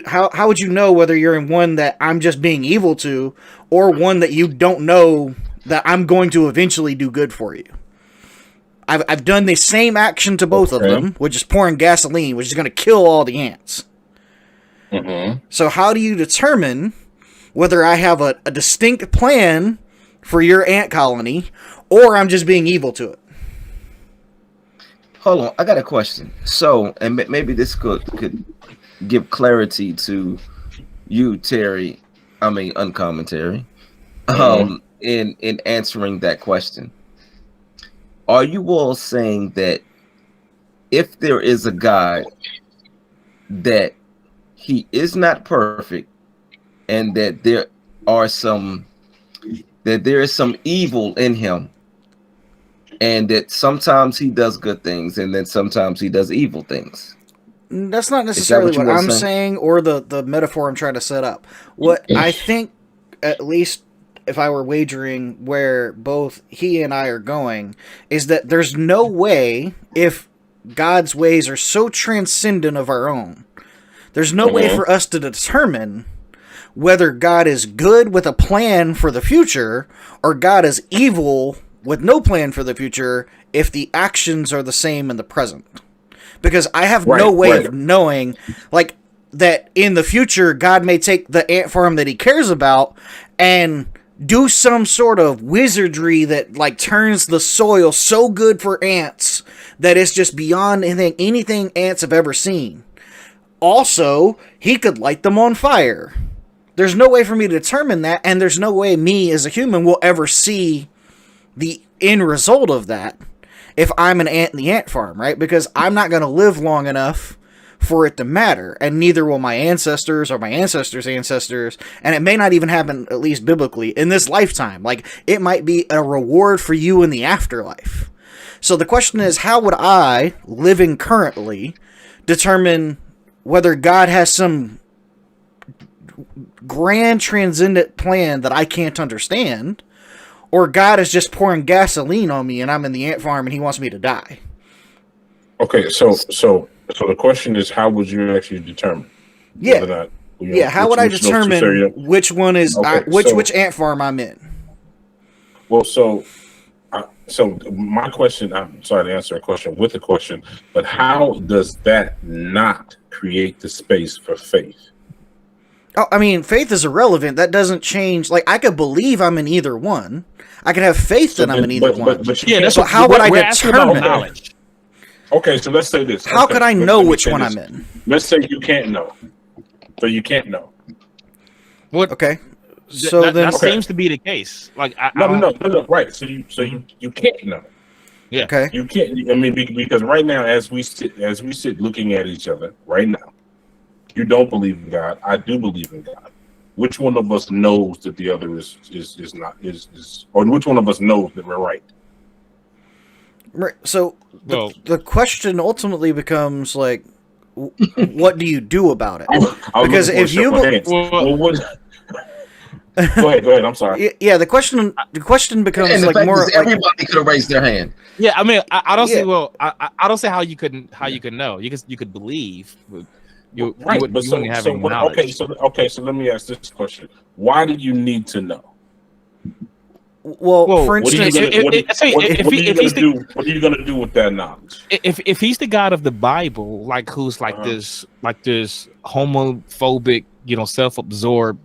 How would you know whether you're in one that I'm just being evil to, or one that you don't know that I'm going to eventually do good for you? I've done the same action to both of them, which is pouring gasoline, which is going to kill all the ants. So how do you determine whether I have a distinct plan for your ant colony, or I'm just being evil to it? Hold on, I got a question. So, and maybe this could give clarity to you, Terry. I mean, Uncommonterry. In answering that question, are you all saying that if there is a God, that he is not perfect, and that there is some evil in him, and that sometimes he does good things and then sometimes he does evil things? That's not necessarily what I'm saying, or the metaphor I'm trying to set up. What I think, at least if I were wagering where both he and I are going, is that there's no way, if God's ways are so transcendent of our own, there's no way for us to determine whether God is good with a plan for the future, or God is evil with no plan for the future, if the actions are the same in the present. Because I have no way of knowing, like, that in the future, God may take the ant farm that he cares about and do some sort of wizardry that, like, turns the soil so good for ants that it's just beyond anything ants have ever seen. Also, he could light them on fire. There's no way for me to determine that, and there's no way me as a human will ever see the end result of that if I'm an ant in the ant farm, right? Because I'm not going to live long enough for it to matter, and neither will my ancestors or my ancestors' ancestors, and it may not even happen, at least biblically, in this lifetime. Like, it might be a reward for you in the afterlife. So the question is, how would I, living currently, determine whether God has some grand transcendent plan that I can't understand, or God is just pouring gasoline on me and I'm in the ant farm and he wants me to die? Okay, so the question is, how would you actually determine? How would I determine which one is which ant farm I'm in? Well, so my question, I'm sorry to answer a question with a question, but how does that not create the space for faith? Oh, I mean, faith is irrelevant. That doesn't change. Like, I could believe I'm in either one. I could have faith that I'm in either one. But how would I determine knowledge? Okay, so let's say this. How could I know which one I'm in? Let's say you can't know. So you can't know. What? Okay. So that then, seems to be the case. Like No. Right. So you can't know. Yeah. Okay. You can't. I mean, because right now, as we sit looking at each other right now, you don't believe in God. I do believe in God. Which one of us knows that the other is not, or which one of us knows that we're right? Right. So Well, the question ultimately becomes like, what do you do about it? I was Because looking for a if you show of hands. well, what? Go ahead. I'm sorry. Yeah, the question becomes And the like fact more is, everybody could have raised their hand. yeah. I mean, I don't see. Yeah. Well, I don't see how you could know. You could believe. But you Right, but wouldn't have any knowledge. okay. So let me ask this question: why do you need to know? Well, for What are you instance, going to do with that knowledge? If he's the God of the Bible, like who's like this homophobic, self-absorbed,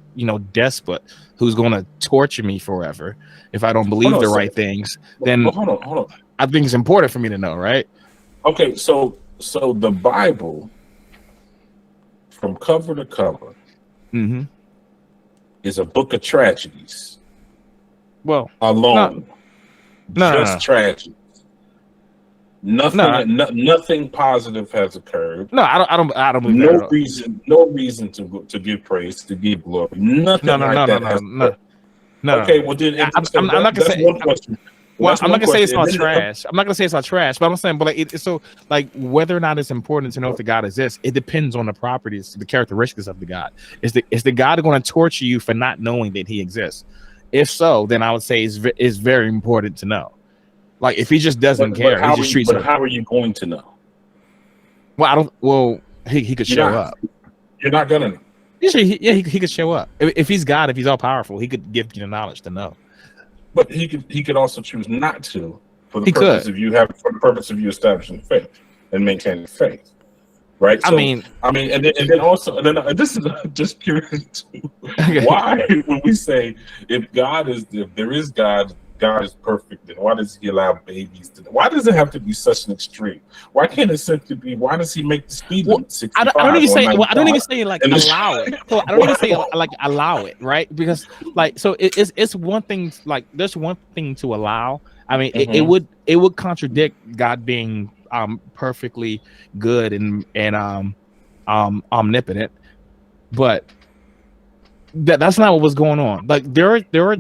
despot who's going to torture me forever if I don't believe the right things, then hold on. I think it's important for me to know, right? Okay, so the Bible, from cover to cover, is a book of tragedies. Well, alone, no. tragedies. Nothing positive has occurred. No, I don't believe that at all. No reason to give praise, to give glory. Nothing No. Okay, well then I'm not gonna say one question. Well, I'm not gonna say it's not trash. I'm not gonna say it's not trash, but I'm saying, but like it's so like whether or not it's important to know if the God exists, it depends on the properties, the characteristics of the God. Is the God going to torture you for not knowing that He exists? If so, then I would say it's very important to know. Like if He just doesn't care, He just treats. But how are you going to know? Well, I don't. Well, he could show up. You're not gonna know. He could show up. If He's God, if He's all powerful, He could give you the knowledge to know. But he could also choose not to for the purpose of you establishing faith and maintaining faith, right? So, and then also this is just curious too. Why when we say if there is God is perfect, then why does He allow babies to? Why does it have to be such an extreme? Why can't it simply be? Why does He make the speed limit 65? I don't even say like allow it. So I don't even say like allow it, right? Because like so it's one thing, like there's one thing to allow. I mean, it would contradict God being perfectly good and omnipotent, but that's not what was going on. Like there are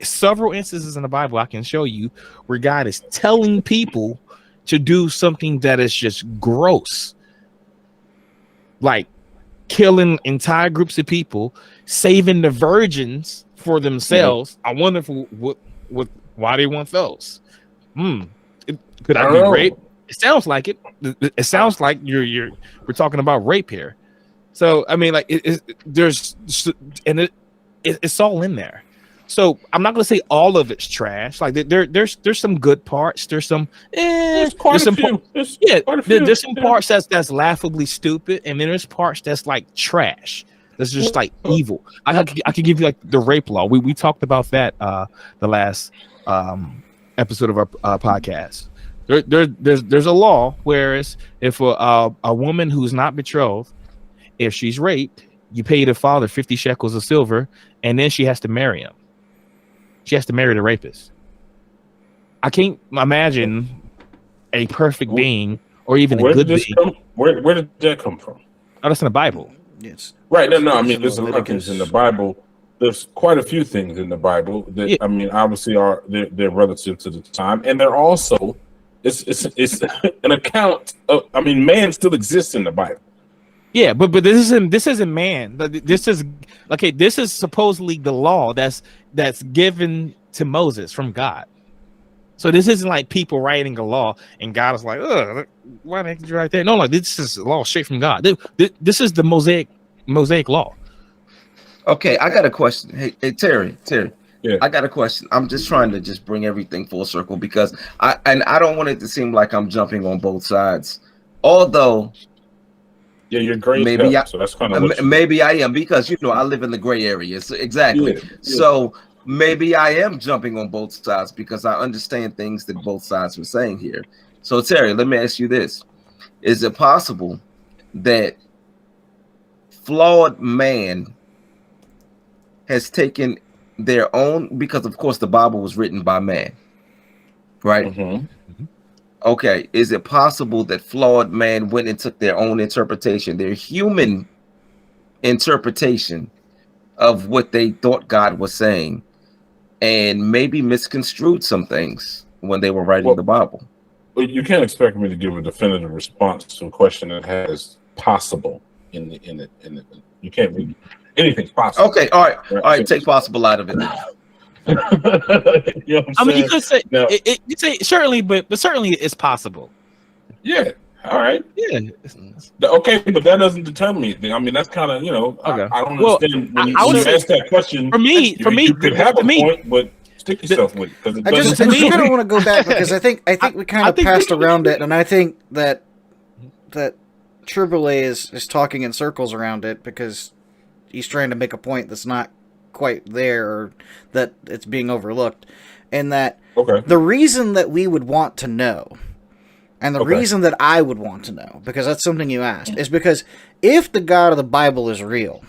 several instances in the Bible I can show you where God is telling people to do something that is just gross, like killing entire groups of people, saving the virgins for themselves. I wonder why they want those. Could I be rape? It sounds like it. It sounds like we're talking about rape here. So I mean, like it's all in there. So I'm not gonna say all of it's trash. Like there's some good parts. There's some there's some parts that's laughably stupid, and then there's parts that's like trash. That's just like evil. I could give you like the rape law. We talked about that the last episode of our podcast. There's a law whereas if a woman who's not betrothed, if she's raped, you pay the father 50 shekels of silver, and then she has to marry him. She has to marry the rapist. I can't imagine a perfect being or even a good being. Where did that come from? Oh, that's in the Bible. Yes. Right. No. I mean, there's a lot of things in the Bible. There's quite a few things in the Bible that I mean, obviously they're relative to the time, and they're also it's an account of. I mean, man still exists in the Bible. Yeah, but this isn't man. This is supposedly the law that's given to Moses from God. So this isn't like people writing a law and God is like, why did you write that? No, like this is a law straight from God. This is the Mosaic law. Okay, I got a question. Hey Terry. Yeah. I got a question. I'm just trying to just bring everything full circle because I don't want it to seem like I'm jumping on both sides. Although yeah, you're gray. So that's kind of maybe I am because I live in the gray area. So exactly. Yeah. So maybe I am jumping on both sides because I understand things that both sides were saying here. So Terry, let me ask you this: is it possible that flawed man has taken their own, because of course the Bible was written by man, right? Okay, is it possible that flawed man went and took their own interpretation, their human interpretation of what they thought God was saying, and maybe misconstrued some things when they were writing the Bible? Well, you can't expect me to give a definitive response to a question that has possible in it. You can't really, anything's possible. Okay, all right, take possible out of it. You know what I'm saying? You could say Now, you say certainly, but certainly it's possible. yeah. All right. Yeah. Okay, but that doesn't determine anything. I mean, that's kind of, Okay. I don't understand when you ask that question. For me, you could have a point, but stick yourself with it, because it I just doesn't. kind of want to go back, because I think we kind of passed around it, and I think that Triboulet is talking in circles around it because he's trying to make a point that's not quite there, or that it's being overlooked, and that the reason that we would want to know, and the reason that I would want to know, because that's something you asked, is because if the God of the Bible is real,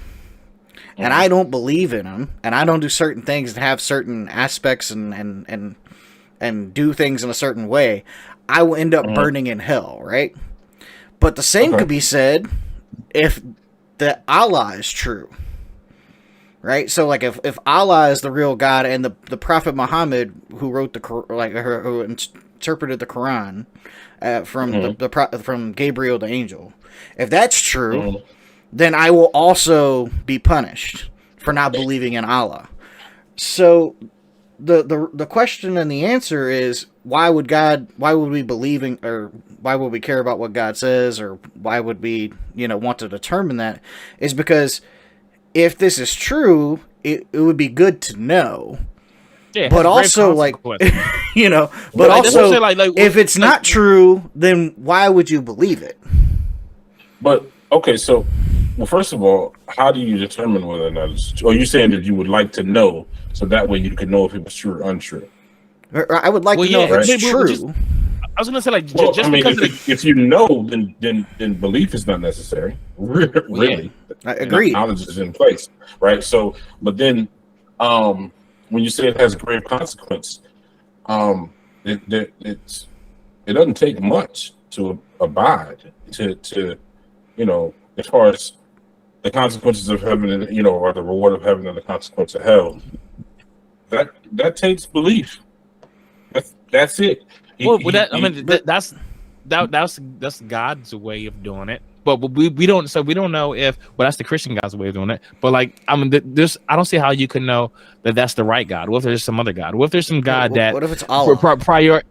and I don't believe in him, and I don't do certain things that have certain aspects and do things in a certain way, I will end up burning in hell, right? But the same could be said if the Allah is true, right? So, like, if Allah is the real God, and the Prophet Muhammad, who wrote who interpreted the Quran from Gabriel the angel, if that's true, then I will also be punished for not believing in Allah. So the question and the answer is, why would we believe in, or why would we care about what God says, or why would we, want to determine that? Is because if this is true, it would be good to know. Yeah, but also, like, but also, if it's not true, then why would you believe it? But okay, so, well, first of all, how do you determine whether or not it's true? Or are you saying that you would like to know, so that way you could know if it was true or untrue? I would like to know if it's true. I was going to say, like, if you know, then belief is not necessary. Really, I agree. Knowledge is in place, right? So, but then, when you say it has grave consequence, it doesn't take much to abide to as far as the consequences of heaven, and or the reward of heaven and the consequence of hell. That takes belief. That's it. That's God's way of doing it. But we don't know if, well, that's the Christian God's way of doing it. But I don't see how you can know that that's the right God. What if there's some other God? What if there's some God what if it's Allah?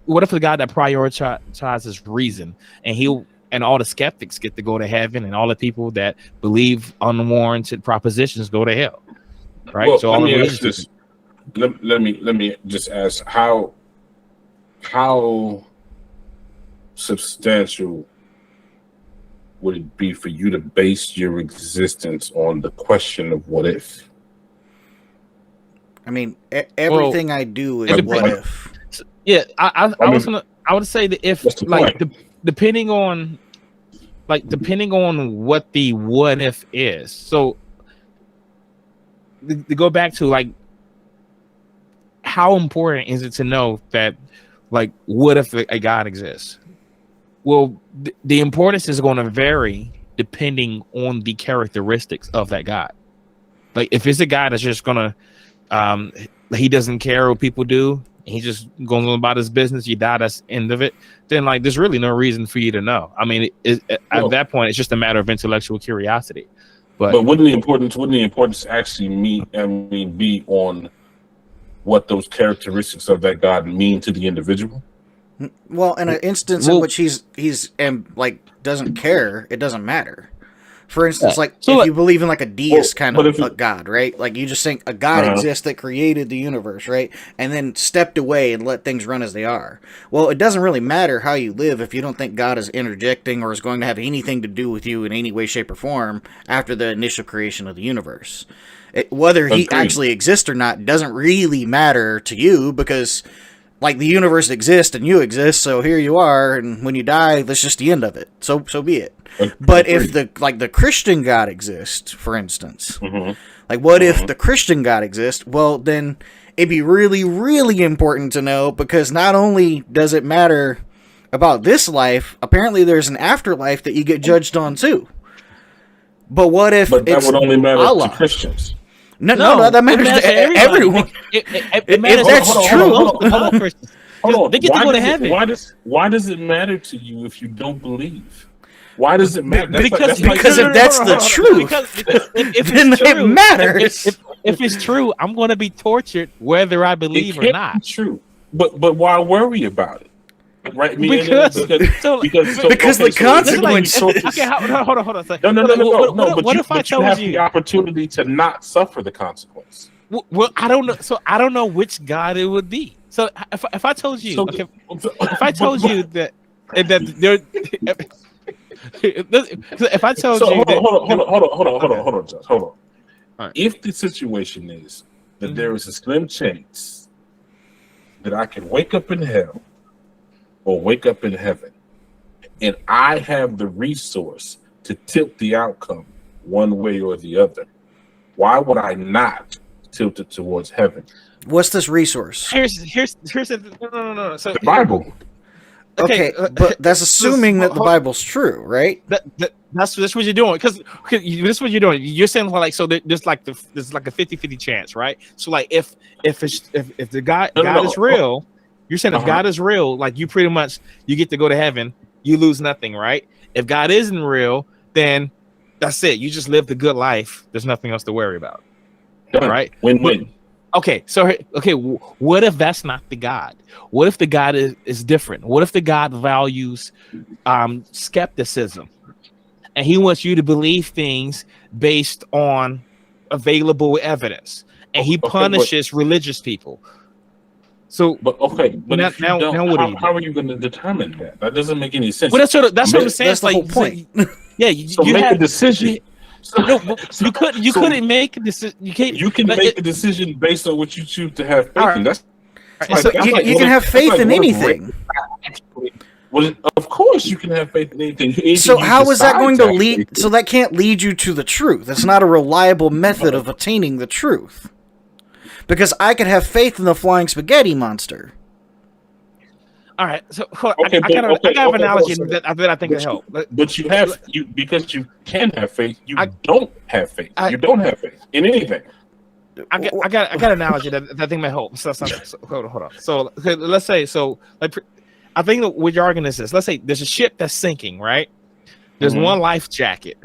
What if the God that prioritizes reason, and all the skeptics get to go to heaven, and all the people that believe unwarranted propositions go to hell? Right. Well, so let me ask this. Let me just ask, how substantial would it be for you to base your existence on the question of what if? I mean, everything I do is what if. Yeah, I would say that if, depending on what the what if is. So to go back to, how important is it to know that, what if a God exists? Well, the importance is going to vary depending on the characteristics of that God. If it's a God that's just going to, he doesn't care what people do, he just goes on about his business, you die, that's the end of it, then, there's really no reason for you to know. I mean, at that point, it's just a matter of intellectual curiosity. But wouldn't the importance actually be on what those characteristics of that God mean to the individual? Well, in an instance in which he's doesn't care, it doesn't matter. For instance, if you believe in a deist kind of a God, right? You just think a God exists that created the universe, right? And then stepped away and let things run as they are. Well, it doesn't really matter how you live if you don't think God is interjecting or is going to have anything to do with you in any way, shape, or form after the initial creation of the universe. Whether he actually exists or not doesn't really matter to you, because the universe exists and you exist, so here you are, and when you die, that's just the end of it. So be it. But if the Christian God exists, for instance, like what if the Christian God exists? Well, then it'd be really, really important to know, because not only does it matter about this life, apparently there's an afterlife that you get judged on too. But what if that it's would only matter Allah? to Christians? No, that matters to everyone. It matters. That's true. Hold on. They get to go to heaven. Why does it matter to you if you don't believe? Why does it matter? Because if that's the truth, then it matters. If it's true, I'm going to be tortured whether I believe or not. True, but why worry about it? Right? Because the consequence. Okay, hold on. No. What if I told you have the opportunity to not suffer the consequence? Well, I don't know. So I don't know which God it would be. So if I told you, if I told you that there, if I told you, hold on, Josh, hold on. Right. If the situation is that there is a slim chance that I can wake up in hell or wake up in heaven, and I have the resource to tilt the outcome one way or the other, why would I not tilt it towards heaven? What's this resource? Here's no. So the Bible. Okay, but that's assuming that the Bible's true, right? That's what you're doing, because this is what you're doing. You're saying like, so there's like a 50-50 chance, right? So like if the God is real, you're saying if God is real, like you pretty much you get to go to heaven, you lose nothing, right? If God isn't real, then that's it. You just live the good life. There's nothing else to worry about. Done. Right? Win-win. Okay, what if that's not the God? What if the God is different? What if the God values skepticism, and he wants you to believe things based on available evidence, and he punishes religious people? So, but now what are you? How are you going to determine that? That doesn't make any sense. Well, that's what I'm saying. That's the whole point. Yeah, you make a decision. You couldn't make a decision. You can make a decision based on what you choose to have faith in. That's you can have faith in anything. Well, of course you can have faith in anything. So how is that going to lead? So that can't lead you to the truth. It's not a reliable method of attaining the truth. Because I could have faith in the flying spaghetti monster. All right, so I got an analogy that I think will help. But because you can have faith, you don't have faith. You don't have faith in anything. I got an analogy that I think may help. So hold on. So let's say I think what your argument is, let's say there's a ship that's sinking, right? There's one life jacket.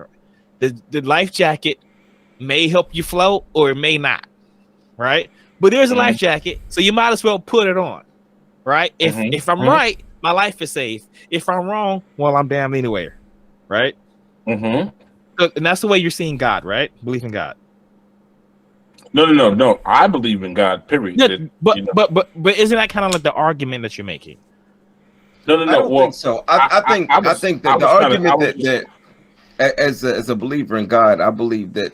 The life jacket may help you float or it may not, right? But there's a life jacket, so you might as well put it on, right? If I'm right, my life is safe. If I'm wrong, well, I'm damned anyway, right? So, and that's the way you're seeing God, right? Believe in God. No. I believe in God. Period. Yeah, but isn't that kind of like the argument that you're making? No. I don't think so. I think that the argument that as a believer in God, I believe that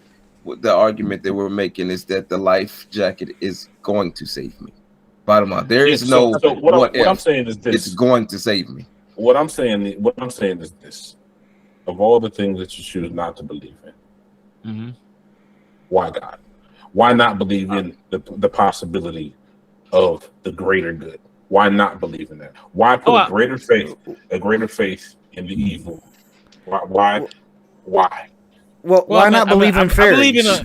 the argument that we're making is that the life jacket is going to save me. Bottom line, there is what I'm saying is this: it's going to save me. What I'm saying is this: of all the things that you choose not to believe in, why God? Why not believe in the possibility of the greater good? Why not believe in that? Why put a greater faith in the evil? Why? Well, why not believe in fairies? I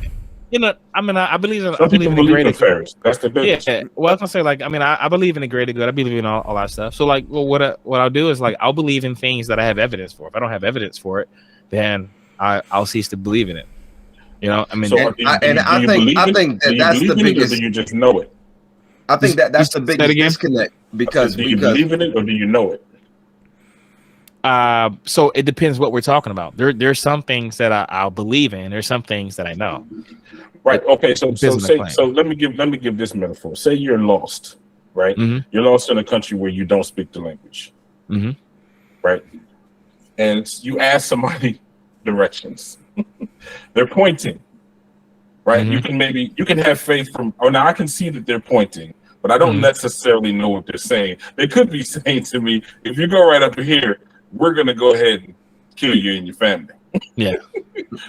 believe in the greater fairies. That's the business. Yeah. Well, I was gonna say, like, I believe in the greater good. I believe in all that stuff. So, like, well, what I'll do is, like, I'll believe in things that I have evidence for. If I don't have evidence for it, then I'll cease to believe in it. You know, I mean, so I think that's the biggest. Or do you just know it? I think that's the biggest disconnect because do you believe in it or do you know it? So it depends what we're talking about. There's some things that I'll believe in. There's some things that I know. Right. Okay. So let me give this metaphor. Say you're lost, right? You're lost in a country where you don't speak the language, right? And you ask somebody directions. They're pointing, right? You can have faith from. Oh, now I can see that they're pointing, but I don't necessarily know what they're saying. They could be saying to me, "If you go right up here, we're gonna go ahead kill you and your family. Yeah.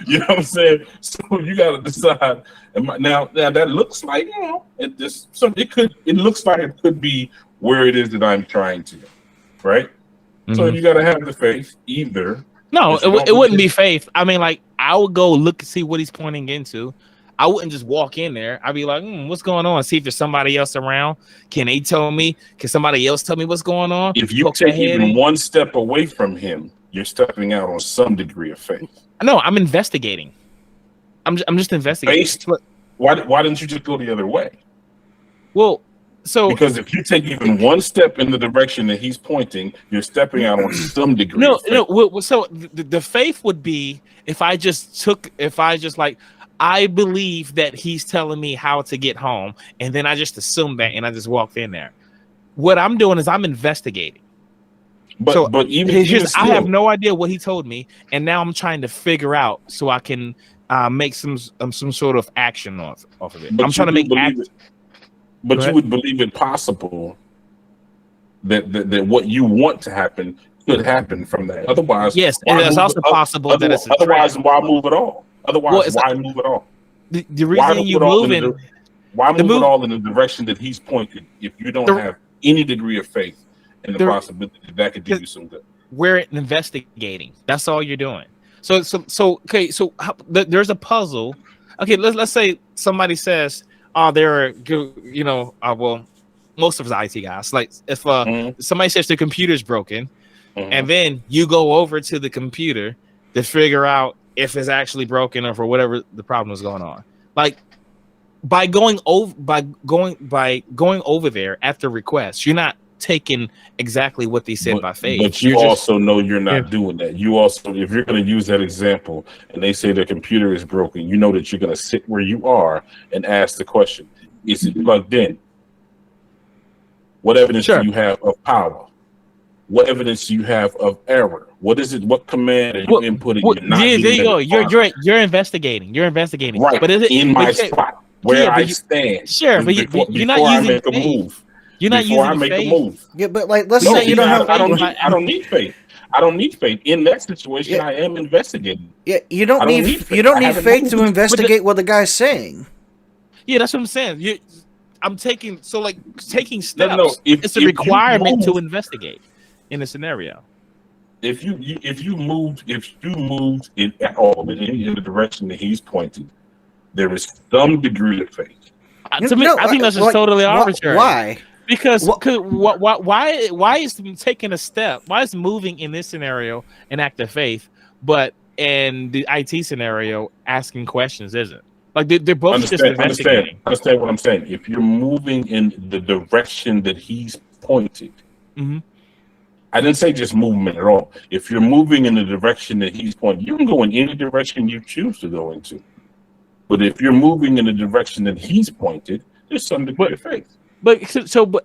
You know what I'm saying? So you got to decide. Now that looks like, you know, it looks like it could be where it is that I'm trying to, right? Mm-hmm. So you got to have the faith either. No, it wouldn't be faith. I mean, like, I would go look and see what he's pointing into. I wouldn't just walk in there. I'd be like, what's going on? See if there's somebody else around. Can they tell me? Can somebody else tell me what's going on? If you take even one step away from him, you're stepping out on some degree of faith. No, I'm investigating. I'm just investigating. Why didn't you just go the other way? Well, because if you take even one step in the direction that he's pointing, you're stepping out on some degree. No. So the faith would be if I believe that he's telling me how to get home, and then I just assume that, and I just walked in there. What I'm doing is I'm investigating. But even still, I have no idea what he told me, and now I'm trying to figure out so I can make some sort of action off of it. I'm trying to make action. But you would believe it possible that what you want to happen could happen from that. Otherwise, yes, and it's also possible that it's otherwise. Why move at all? Otherwise, why move at all? The reason you moving, why move at all in the direction that he's pointed if you don't have any degree of faith in the possibility that could do you some good? We're investigating. That's all you're doing. So okay. So there's a puzzle. Okay, let's say somebody says, there are, well, most of us IT guys. Like if somebody says the computer's broken, and then you go over to the computer to figure out if it's actually broken or for whatever the problem is going on. Like by going over there at the request, you're not taking exactly what they said by faith. But you also know you're not doing that. You also, if you're going to use that example and they say the computer is broken, you know that you're going to sit where you are and ask the question, is it plugged in? What evidence do you have of power? What evidence do you have of error? What is it? What command are you inputting? There you go. You're investigating. You're investigating. Right. But is it in my spot where I stand? Sure, but you're not using a move. You're not before using I make faith. a move. Yeah, but like, let's say you don't have. I don't need faith. I don't need faith in that situation. I am investigating. Yeah, you don't need faith to investigate what the guy's saying. Yeah, that's what I'm saying. I'm taking steps. No, it's a requirement to investigate in a scenario. If you moved in at all in the direction that he's pointing, there is some degree of faith. I think that's just totally arbitrary. Why? Because why is taking a step? Why is moving in this scenario an act of faith, but in the IT scenario asking questions isn't? Like they're both just investigating. Understand what I'm saying? If you're moving in the direction that he's pointed, I didn't say just movement at all. If you're moving in the direction that he's pointing, you can go in any direction you choose to go into. But if you're moving in the direction that he's pointed, there's some degree of faith. But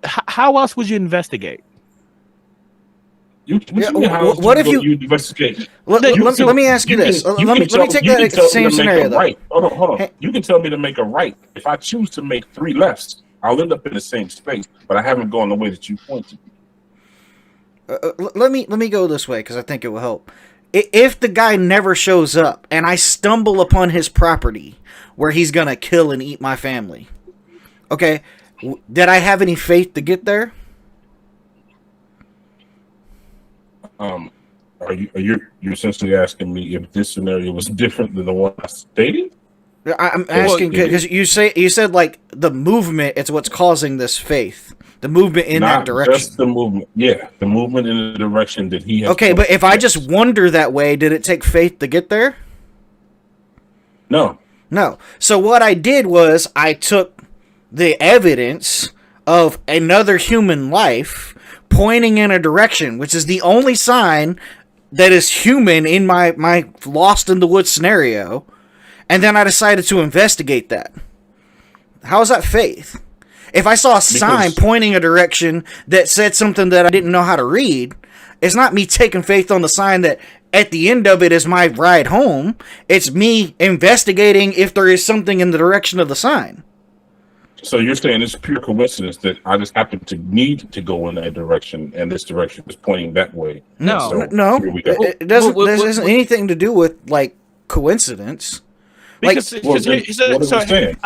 how else would you investigate? What if you investigate? Let me ask you this. Let me take that same scenario. Right. Hold on. Hey. You can tell me to make a right. If I choose to make 3 lefts, I'll end up in the same space, but I haven't gone the way that you pointed. Let me go this way because I think it will help. If the guy never shows up and I stumble upon his property where he's gonna kill and eat my family, okay, did I have any faith to get there? You're essentially asking me if this scenario was different than the one I stated? I'm asking because you said like the movement is what's causing this faith. The movement in that direction. Not just the movement. Yeah, the movement in the direction that he has. Okay, but if I just wander that way, did it take faith to get there? No. So what I did was I took the evidence of another human life pointing in a direction, which is the only sign that is human in my lost in the woods scenario, and then I decided to investigate that. How is that faith? If I saw a sign pointing a direction that said something that I didn't know how to read, it's not me taking faith on the sign that at the end of it is my ride home. It's me investigating if there is something in the direction of the sign. So you're saying it's pure coincidence that I just happen to need to go in that direction, and this direction is pointing that way. No. So No, here we go. it doesn't. This isn't anything to do with like coincidence. Because Well, what are we saying?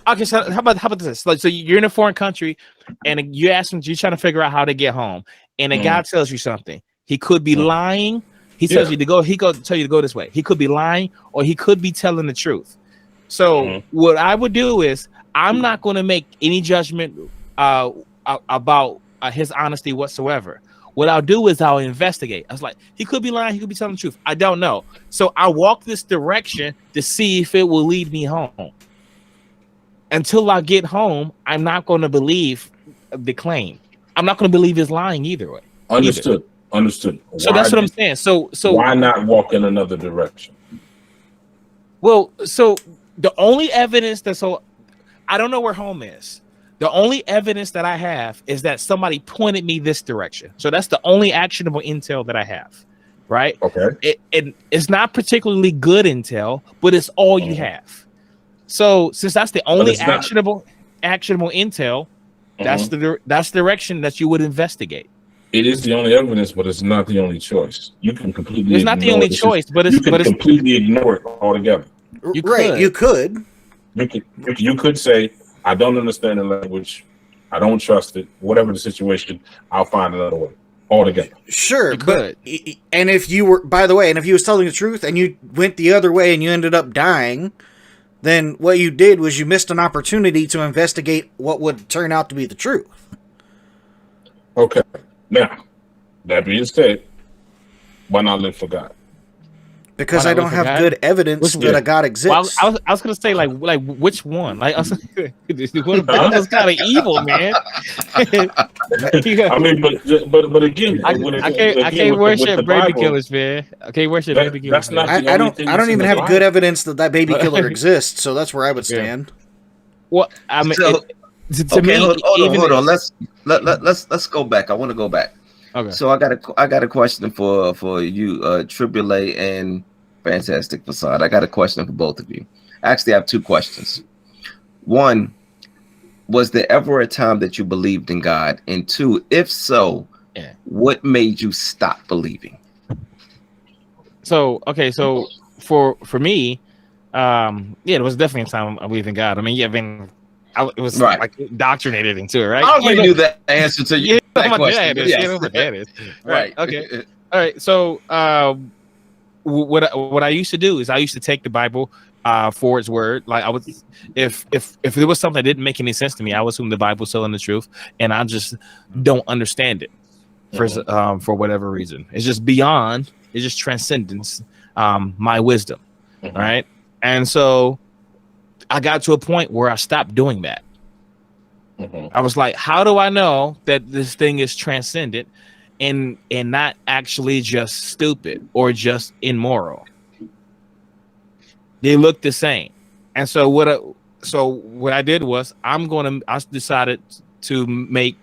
okay, so how about this? Like, so you're in a foreign country, and you ask them, you're trying to figure out how to get home, and a guy tells you something. He could be lying. He tells you to go. He could tell you to go this way. He could be lying, or he could be telling the truth. So what I would do is, I'm not going to make any judgment about his honesty whatsoever. What I'll do is I'll investigate. I was like, he could be lying, he could be telling the truth. I don't know. So I walk this direction to see if it will lead me home. Until I get home, I'm not going to believe the claim. I'm not going to believe his lying either way. Understood. So that's what I'm saying. So why not walk in another direction? Well, so the only evidence I don't know where home is. The only evidence that I have is that somebody pointed me this direction. So that's the only actionable intel that I have, right? Okay. It's not particularly good intel, but it's all you have. So since that's the only actionable intel, that's the direction that you would investigate. It is the only evidence, but it's not the only choice. You can completely. It's not the only choice, but it's completely ignore it altogether. You could. You could say, I don't understand the language. I don't trust it. Whatever the situation, I'll find another way altogether. Sure, but and if you were, by the way, and if you was telling the truth and you went the other way and you ended up dying, then what you did was you missed an opportunity to investigate what would turn out to be the truth. Okay. Now, that being said, why not live for God? Because I don't have good evidence that a God exists. Well, I was gonna say like which one? Like I was was kind of evil, man. I mean, but again, I can't worship baby killers, man. I can't worship baby killers. That's not. I don't even have good evidence that baby killer exists. So that's where I would stand. Well, I mean, hold on. Let's go back. I want to go back. Okay. So I got a question for you, Triboulet and Fantastic Facade. I got a question for both of you. Actually, I have two questions. One, was there ever a time that you believed in God? And two, if so, what made you stop believing? So for me, it was definitely a time I believed in God. I mean, it was like indoctrinated into it, right? I already knew that answer to you. Right. Okay. All right. So what I used to do is I used to take the Bible for its word. Like I would, if there was something that didn't make any sense to me, I would assume the Bible's telling the truth, and I just don't understand it for whatever reason. It's just beyond. It just transcends my wisdom, right? And so I got to a point where I stopped doing that. I was like, how do I know that this thing is transcendent and not actually just stupid or just immoral? They look the same. And so what I did was I decided to make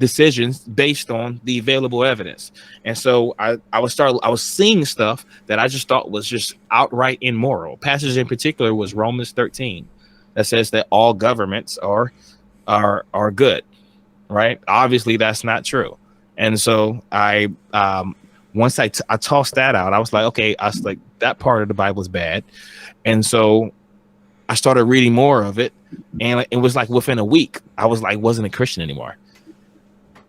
decisions based on the available evidence. And so I was seeing stuff that I just thought was just outright immoral. Passage in particular was Romans 13 that says that all governments are good, right? Obviously that's not true. And so I once I tossed that out, I was like, okay, that part of the Bible is bad. And so I started reading more of it, and it was like within a week I wasn't a Christian anymore.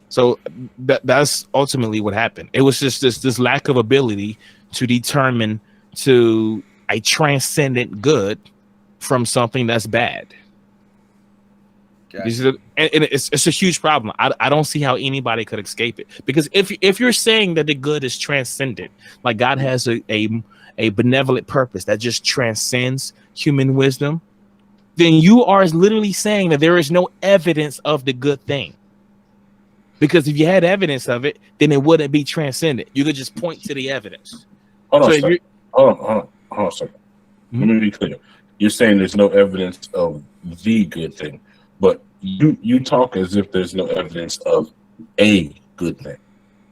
So that's ultimately what happened. It was just this lack of ability to determine to a transcendent good from something that's bad. Gotcha. And it's a huge problem. I don't see how anybody could escape it, because if you're saying that the good is transcendent, like God has a benevolent purpose that just transcends human wisdom, then you are literally saying that there is no evidence of the good thing. Because if you had evidence of it, then it wouldn't be transcendent. You could just point to the evidence. Hold on a second. Mm-hmm. Let me be clear. You're saying there's no evidence of the good thing, but you talk as if there's no evidence of a good thing.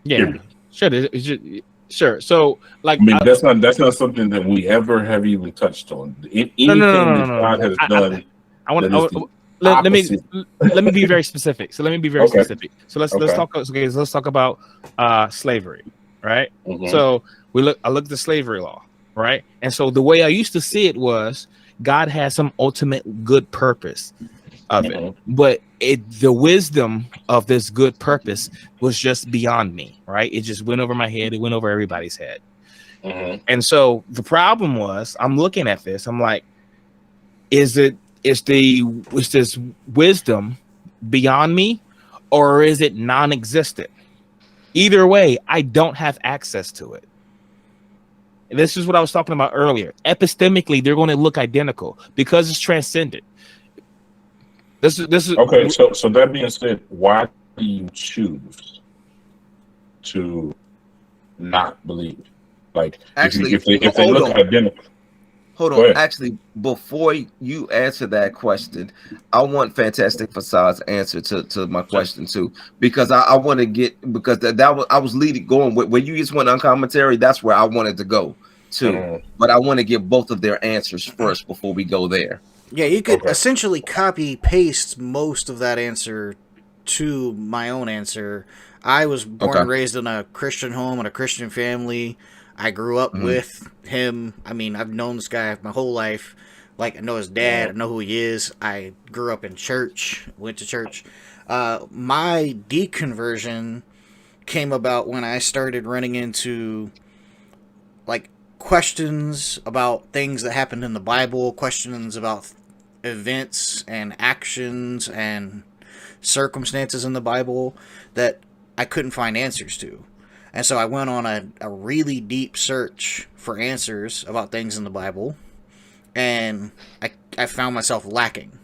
Yeah, sure. So, like, I mean, that's not something that we ever have even touched on. Anything that God has done. let me opposite. let me be very specific. So let me be very Okay. specific. So let's talk. Okay, so let's talk about slavery, right? Mhm. So I looked at the slavery law, right? And so the way I used to see it was God had some ultimate good purpose of it, but the wisdom of this good purpose was just beyond me, right? It just went over my head. It went over everybody's head. And so the problem was, I'm looking at this. I'm like, is this wisdom beyond me, or is it non-existent? Either way, I don't have access to it. And this is what I was talking about earlier. Epistemically, they're going to look identical because it's transcendent. This is okay. So that being said, why do you choose to not believe? Like, Actually, if they hold look on. identical. Hold Go on. ahead. Actually, before you answer that question, I want Fantastic Facade's answer to my question too, because I want to get, because that was, I was leading going where you just went uncommentary. That's where I wanted to go too, but I want to get both of their answers first before we go there. Yeah, you could essentially copy paste most of that answer to my own answer. I was born and raised in a Christian home and a Christian family. I grew up with him. I mean, I've known this guy my whole life. Like, I know his dad. I know who he is. I grew up in church, went to church. My deconversion came about when I started running into, like, questions about things that happened in the Bible, questions about events and actions and circumstances in the Bible that I couldn't find answers to. And so I went on a really deep search for answers about things in the Bible, and I found myself lacking.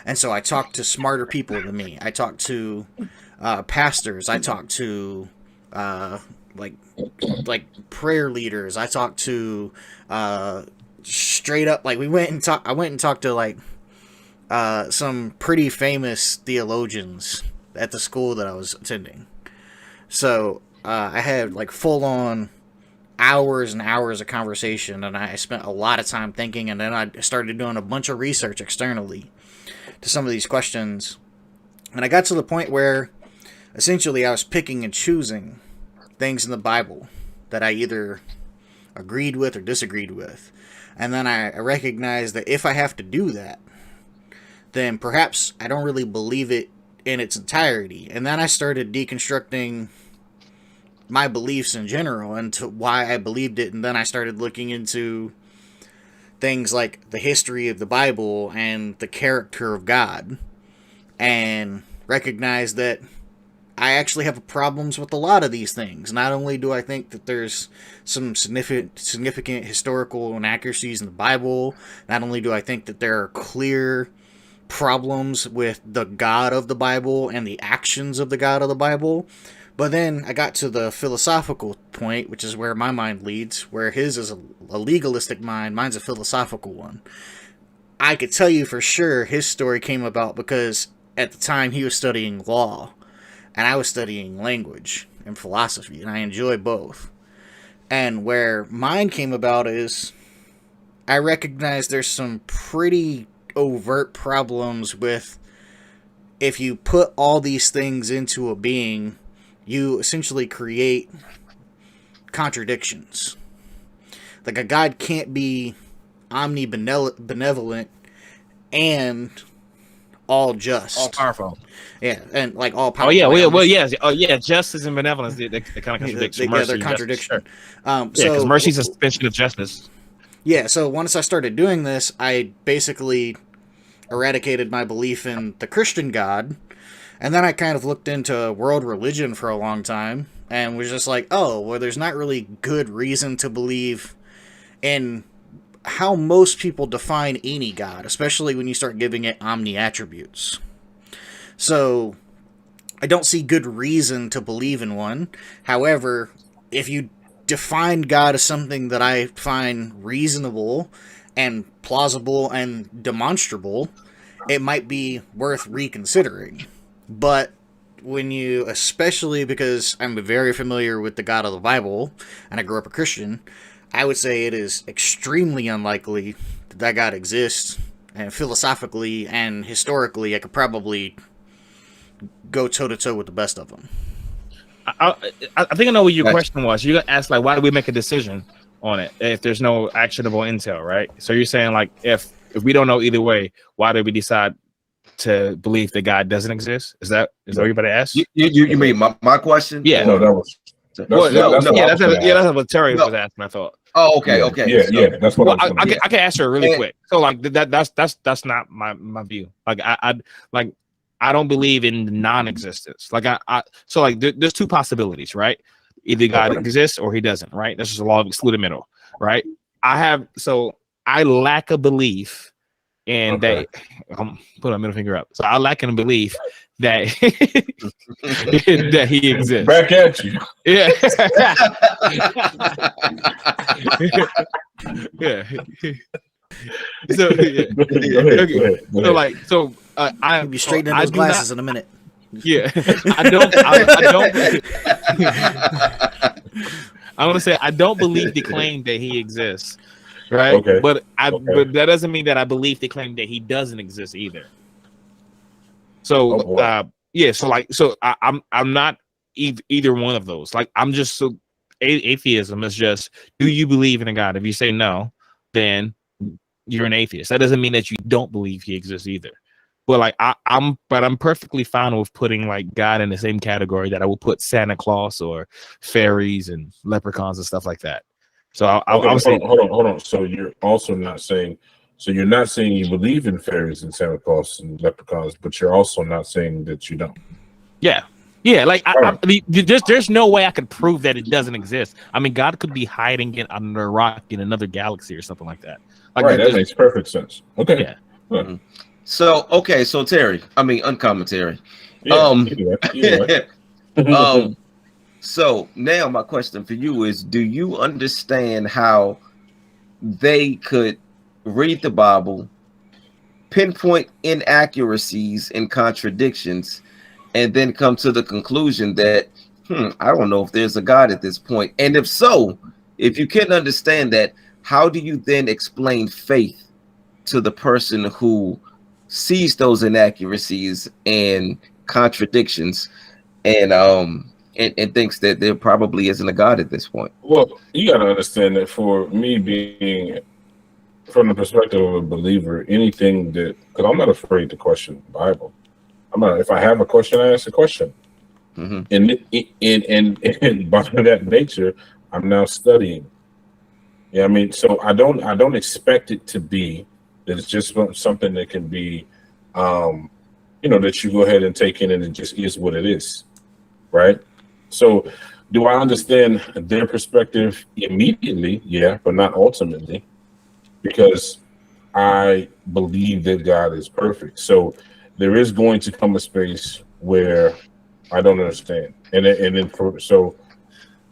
And so I talked to smarter people than me. I talked to pastors. I talked to like prayer leaders. I talked to straight up, like, I went and talked to like some pretty famous theologians at the school that I was attending. So I had like full on hours and hours of conversation, and I spent a lot of time thinking, and then I started doing a bunch of research externally to some of these questions. And I got to the point where essentially I was picking and choosing things in the Bible that I either agreed with or disagreed with. And then I recognized that if I have to do that, then perhaps I don't really believe it in its entirety. And then I started deconstructing my beliefs in general and to why I believed it. And then I started looking into things like the history of the Bible and the character of God, and recognized that I actually have problems with a lot of these things. Not only do I think that there's some significant historical inaccuracies in the Bible, not only do I think that there are clear problems with the God of the Bible and the actions of the God of the Bible, but then I got to the philosophical point, which is where my mind leads, where his is a legalistic mind, mine's a philosophical one. I could tell you for sure his story came about because at the time he was studying law, and I was studying language and philosophy, and I enjoy both. And where mine came about is I recognize there's some pretty overt problems with, if you put all these things into a being, you essentially create contradictions. Like, a God can't be omnibenevolent and all just, all powerful. Yeah, and like all powerful. Oh yeah, well, yes, justice and benevolence, they kind of contradict. They're contradiction. Sure. Because mercy is a suspension of justice. Yeah, so once I started doing this, I basically eradicated my belief in the Christian God, and then I kind of looked into world religion for a long time, and was just like, oh, well, there's not really good reason to believe in how most people define any God, especially when you start giving it omni-attributes. So I don't see good reason to believe in one. However, if you define God as something that I find reasonable and plausible and demonstrable, it might be worth reconsidering. But when you, especially because I'm very familiar with the God of the Bible, and I grew up a Christian, I would say it is extremely unlikely that God exists, And philosophically and historically, I could probably go toe-to-toe with the best of them. I think I know what your question was. You asked, like, why do we make a decision on it if there's no actionable intel, right? So you're saying, like, if we don't know either way, why do we decide to believe that God doesn't exist? Is that what everybody asked? You mean my question? Yeah. No, that was. That's what Terry was asking. I thought. Oh, okay. Yeah, that's what I can answer it really quick. So, like, that's not my view. Like, I don't believe in non-existence. Like, so, like, there's two possibilities, right? Either God exists or he doesn't, right? That's just a law of excluded middle, right? I lack a belief in that. Put a middle finger up. So I lack in a belief that that he exists. Back at you. Yeah. Yeah. So I'll be straightening those glasses in a minute. Yeah, I don't. I want to say I don't believe the claim that he exists, right? Okay. But that doesn't mean that I believe the claim that he doesn't exist either. So I'm not either one of those. Like, I'm just so atheism is just, do you believe in a God? If you say no, then you're an atheist. That doesn't mean that you don't believe he exists either. But like I'm perfectly fine with putting like God in the same category that I would put Santa Claus or fairies and leprechauns and stuff like that. So I'll say, hold on. So you're also not saying, you're not saying you believe in fairies and Santa Claus and leprechauns, but you're also not saying that you don't. Yeah. Like there's no way I could prove that it doesn't exist. I mean, God could be hiding it under a rock in another galaxy or something like that. Like, right, that makes perfect sense. Okay. Yeah. Mm-hmm. So Terry, Uncommonterry. So now my question for you is, do you understand how they could read the Bible, pinpoint inaccuracies and contradictions, and then come to the conclusion that, I don't know if there's a God at this point? And if so, if you can understand that, how do you then explain faith to the person who sees those inaccuracies and contradictions and thinks that there probably isn't a God at this point? Well, you got to understand that for me, being from the perspective of a believer, anything that, because I'm not afraid to question the Bible. If I have a question, I ask a question. Mm-hmm. And by that nature, I'm now studying. Yeah, I mean, so I don't expect it to be that it's just something that can be, that you go ahead and take in and it just is what it is, right? So, do I understand their perspective immediately? Yeah, but not ultimately, because I believe that God is perfect. So there is going to come a space where I don't understand, so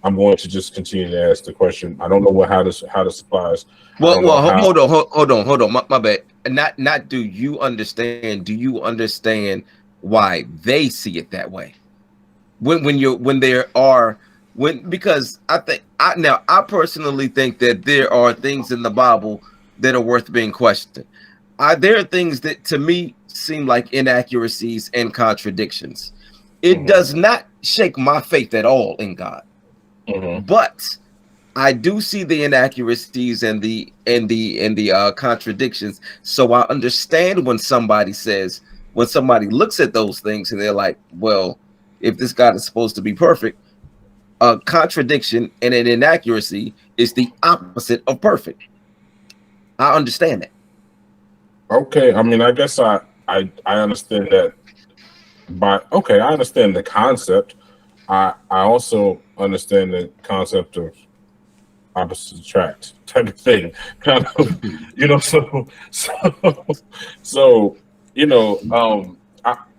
I'm going to just continue to ask the question. I don't know how this applies. Hold on. My bad. Not do you understand? Do you understand why they see it that way? Because I personally think that there are things in the Bible that are worth being questioned. There are things that to me seem like inaccuracies and contradictions. It does not shake my faith at all in God. But I do see the inaccuracies and the contradictions. So I understand when somebody looks at those things and they're like, well, if this God is supposed to be perfect, a contradiction and an inaccuracy is the opposite of perfect. I understand that. Okay, I mean, I guess I understand that. I understand the concept. I also understand the concept of opposites attract type of thing, kind of,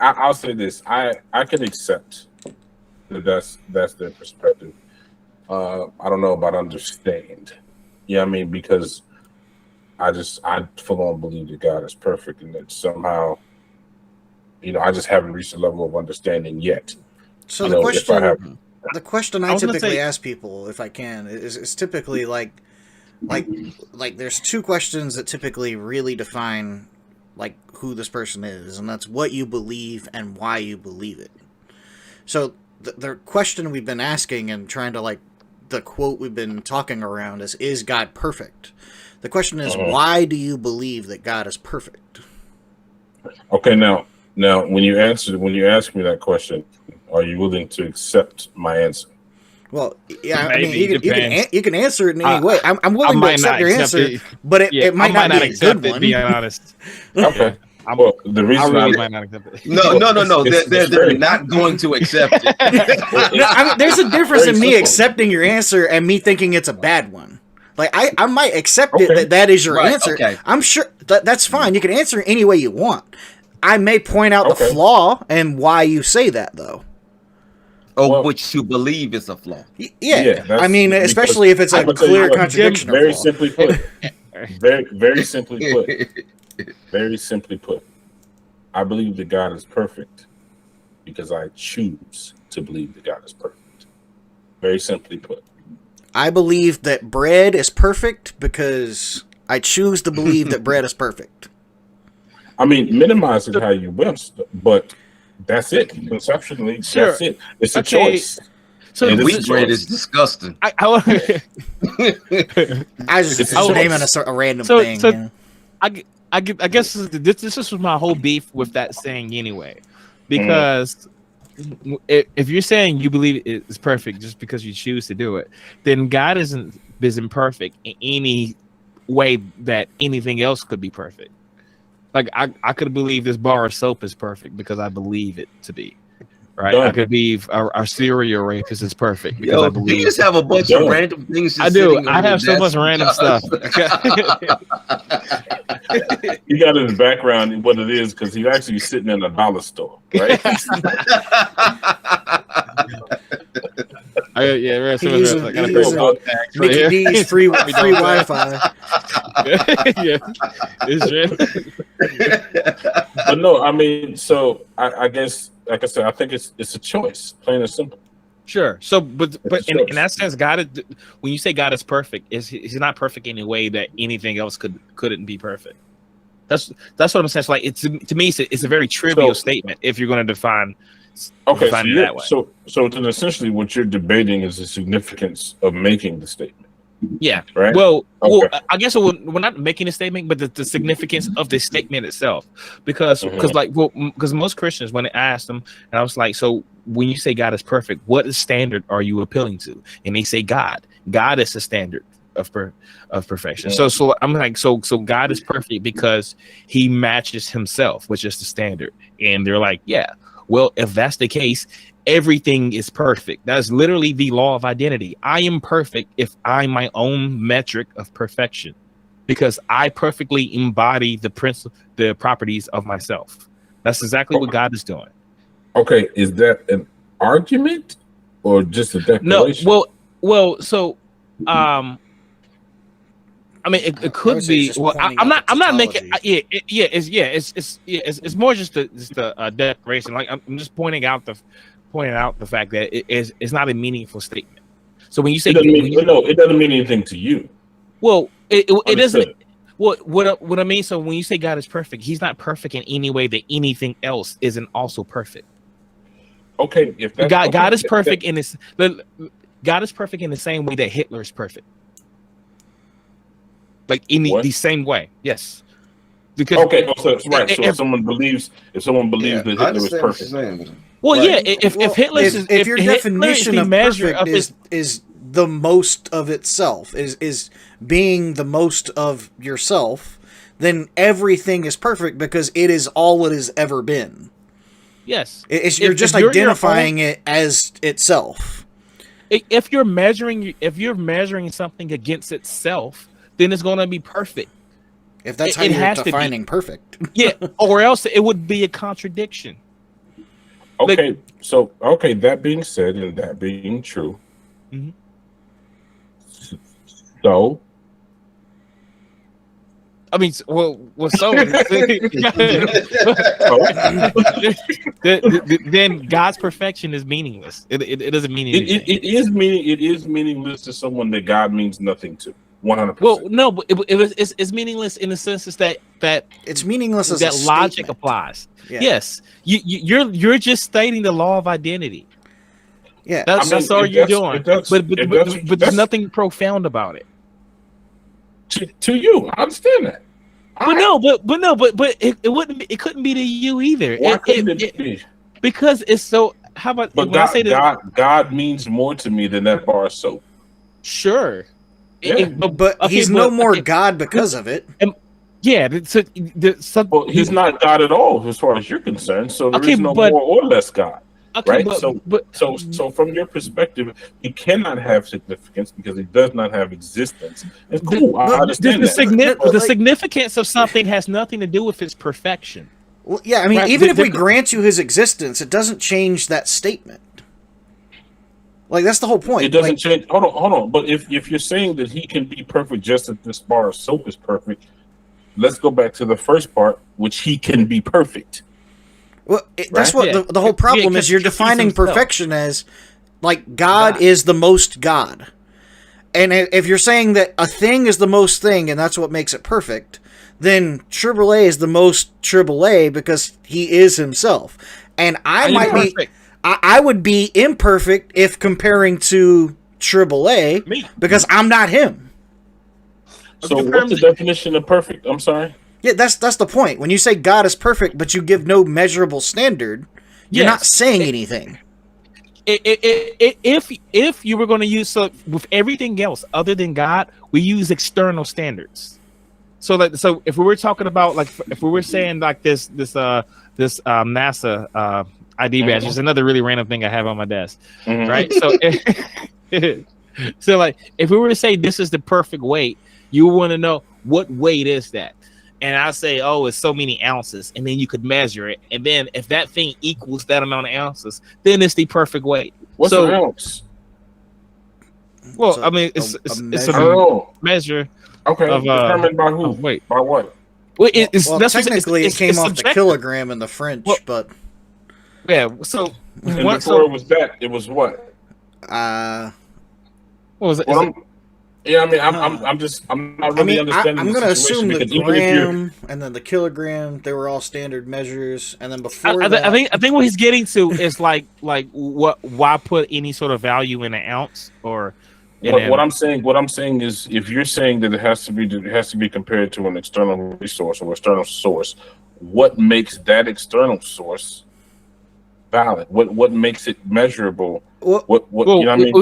I'll say this: I can accept that that's their perspective. I don't know about understand. Yeah, I mean, because I full on believe that God is perfect, and that somehow, I just haven't reached a level of understanding yet. So the question I typically ask people, if I can, is typically like there's two questions that typically really define like who this person is, and that's what you believe and why you believe it. So the question we've been asking and trying to like the quote we've been talking around is God perfect? The question is, why do you believe that God is perfect? Okay, now when you ask me that question, are you willing to accept my answer? Well, yeah, Maybe, I mean, you can answer it in any way. I'm I willing to might accept not your accept answer, it. but it might not be a accept good it, one. being honest. Okay. I Well, the reason really might not accept it. No. It's They're not going to accept it. No, I mean, there's a difference very in me simple. accepting your answer and me thinking it's a bad one. Like I might accept it that is your Right, answer. okay. I'm sure that's fine. You can answer any way you want. I may point out the Okay. flaw and why you say that, though. Or which you believe is a flaw. Yeah, that's I mean, because especially if it's a I'm gonna tell you clear what, contradiction. Very or flaw. simply put, very simply put, very simply put, I believe that God is perfect because I choose to believe that God is perfect. Very simply put. I believe that bread is perfect because I choose to believe that bread is perfect. I mean, minimize it how you will, but that's it. Conceptually, Sure. that's it. It's a Okay. choice. So It is Wheat a bread choice. is disgusting. I just It's a naming choice. a random So- thing. so- you know? I guess this was my whole beef with that saying anyway, because if you're saying you believe it's perfect just because you choose to do it, then God isn't perfect in any way that anything else could be perfect. Like I could believe this bar of soap is perfect because I believe it to be. Right, Done. I could believe our cereal rapist is perfect because I Yo, believe. you just have a bunch of random things. Just I do. sitting on I your have so much desk, random Josh. stuff. You got in the background what it is because he's actually sitting in a dollar store, right? Yeah, He using Mickey Mickey D's free Wi-Fi. Yeah, it's But no, I mean, so I guess, like I said, I think it's a choice, plain and simple. sure. So, but It's a in choice. that sense, God is, when you say God is perfect, he's not perfect in a way that anything else couldn't be perfect. That's what I'm saying. So like to me, it's a very trivial statement if you're going to define Okay, it that way. so then essentially what you're debating is the significance of making the statement. Yeah. Right. Well, Okay. I guess we're not making a statement, but the significance of the statement itself, because most Christians, when I asked them, and I was like, so when you say God is perfect, what standard are you appealing to? And they say God. God is the standard of perfection. So I'm like, so God is perfect because he matches himself, which is the standard. And they're like, yeah. Well, if that's the case, everything is perfect. That's literally the law of identity. I am perfect if I'm my own metric of perfection, because I perfectly embody the properties of myself. That's exactly what God is doing. Okay, is that an argument or just a declaration? No, well, so I mean, it could be. Well, I'm not making. It's more just a declaration. Like I'm just pointing out the fact that it's not a meaningful statement. So when you say it doesn't mean anything to you. Well, it doesn't. What I mean. So when you say God is perfect, he's not perfect in any way that anything else isn't also perfect. Okay, if that's, God is perfect in this. God is perfect in the same way that Hitler is perfect. Like in the same way, yes. Because right. So if someone believes that Hitler is perfect, well, yeah. If Hitler if your definition of perfect is the most of itself, is being the most of yourself, then everything is perfect because it is all it has ever been. Yes, you're just identifying it as itself. If you're measuring something against itself, then it's going to be perfect. If that's how you're defining perfect. Yeah, or else it would be a contradiction. Okay, that being said and that being true, so I mean, then God's perfection is meaningless. It doesn't mean anything. It is meaningless to someone that God means nothing to. 100%. Well, no, but it's meaningless in the sense is that it's meaningless as that a logic statement. applies. Yeah. Yes, you're just stating the law of identity. Yeah, That's all you're doing. But there's that's nothing profound about it. To you. I understand that. But it wouldn't. It couldn't be to you either. Why couldn't it be? Because it's so. How about? But when I say that, God means more to me than that bar of soap. Sure. Yeah. but he's no more God because of it. Yeah. Well, he's not God at all, as far as you're concerned. So there is no more or less God. Okay, right? So from your perspective, he cannot have significance because he does not have existence. It's cool. I understand the significance of something has nothing to do with its perfection. Well, yeah, I mean, right? Even if we grant you his existence, it doesn't change that statement. Like, that's the whole point. It doesn't change. Hold on. But if you're saying that he can be perfect just as this bar of soap is perfect, let's go back to the first part, which he can be perfect. Well, that's what the whole problem is. You're defining perfection as, like, God is the most God. And if you're saying that a thing is the most thing and that's what makes it perfect, then Triboulet is the most Triboulet because he is himself. And I would be imperfect if comparing to Triboulet because I'm not him. So what's the definition of perfect? I'm sorry? Yeah, that's the point. When you say God is perfect, but you give no measurable standard, you're not saying anything. If you were going to use with everything else other than God, we use external standards. So if we were talking about if we were saying like this NASA ID badge is another really random thing I have on my desk, right? So if we were to say this is the perfect weight, you want to know what weight is that. And I say, oh, it's so many ounces, and then you could measure it, and then if that thing equals that amount of ounces, then it's the perfect weight. What's an ounce? Well, I mean, it's a measure. Okay, determined by who? By what? Well, technically, it came off the kilogram in the French, but yeah. So before it was that, it was what? What was it? Yeah, I mean, I'm not really understanding. I'm going to assume the gram and then the kilogram, they were all standard measures, and then before I think what he's getting to is like why put any sort of value in an ounce or. What I'm saying is, if you're saying that it has to be compared to an external resource or external source, what makes that external source valid? What makes it measurable? You know what I mean?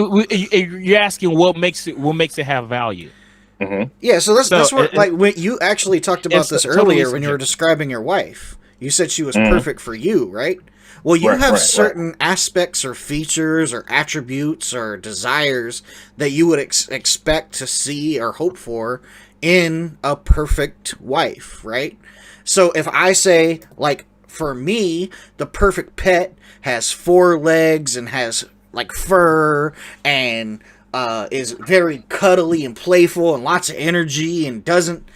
You're asking what makes it have value. Mm-hmm. Yeah, so that's where when you actually talked about this earlier when you were describing your wife. You said she was perfect for you, right? Well, you have certain aspects or features or attributes or desires that you would expect to see or hope for in a perfect wife, right? So if I say, like, for me, the perfect pet has 4 legs and has like fur and is very cuddly and playful and lots of energy and doesn't,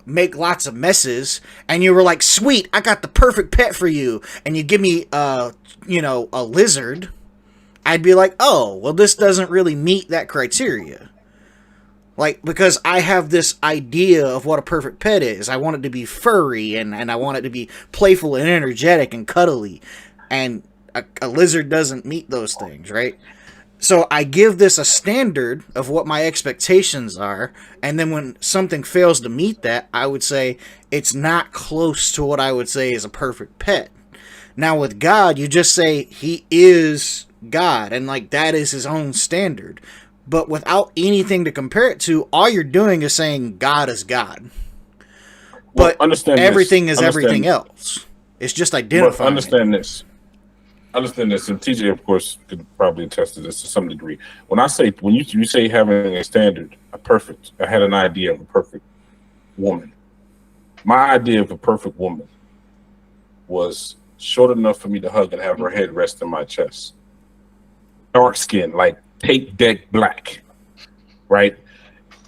make lots of messes, and you were like, sweet, I got the perfect pet for you, and you give me a lizard, I'd be like, oh, well, this doesn't really meet that criteria. Like, because I have this idea of what a perfect pet is. I want it to be furry, and I want it to be playful and energetic and cuddly. And a lizard doesn't meet those things, right? So I give this a standard of what my expectations are, and then when something fails to meet that, I would say it's not close to what I would say is a perfect pet. Now with God, you just say he is God, and like that is his own standard. But without anything to compare it to, all you're doing is saying God is God. But everything is everything else. It's just identifying. Understand this, and TJ, of course, could probably attest to this to some degree. When you say having a standard, I had an idea of a perfect woman. My idea of a perfect woman was short enough for me to hug and have her head rest in my chest. Dark skin, like tape deck black, right?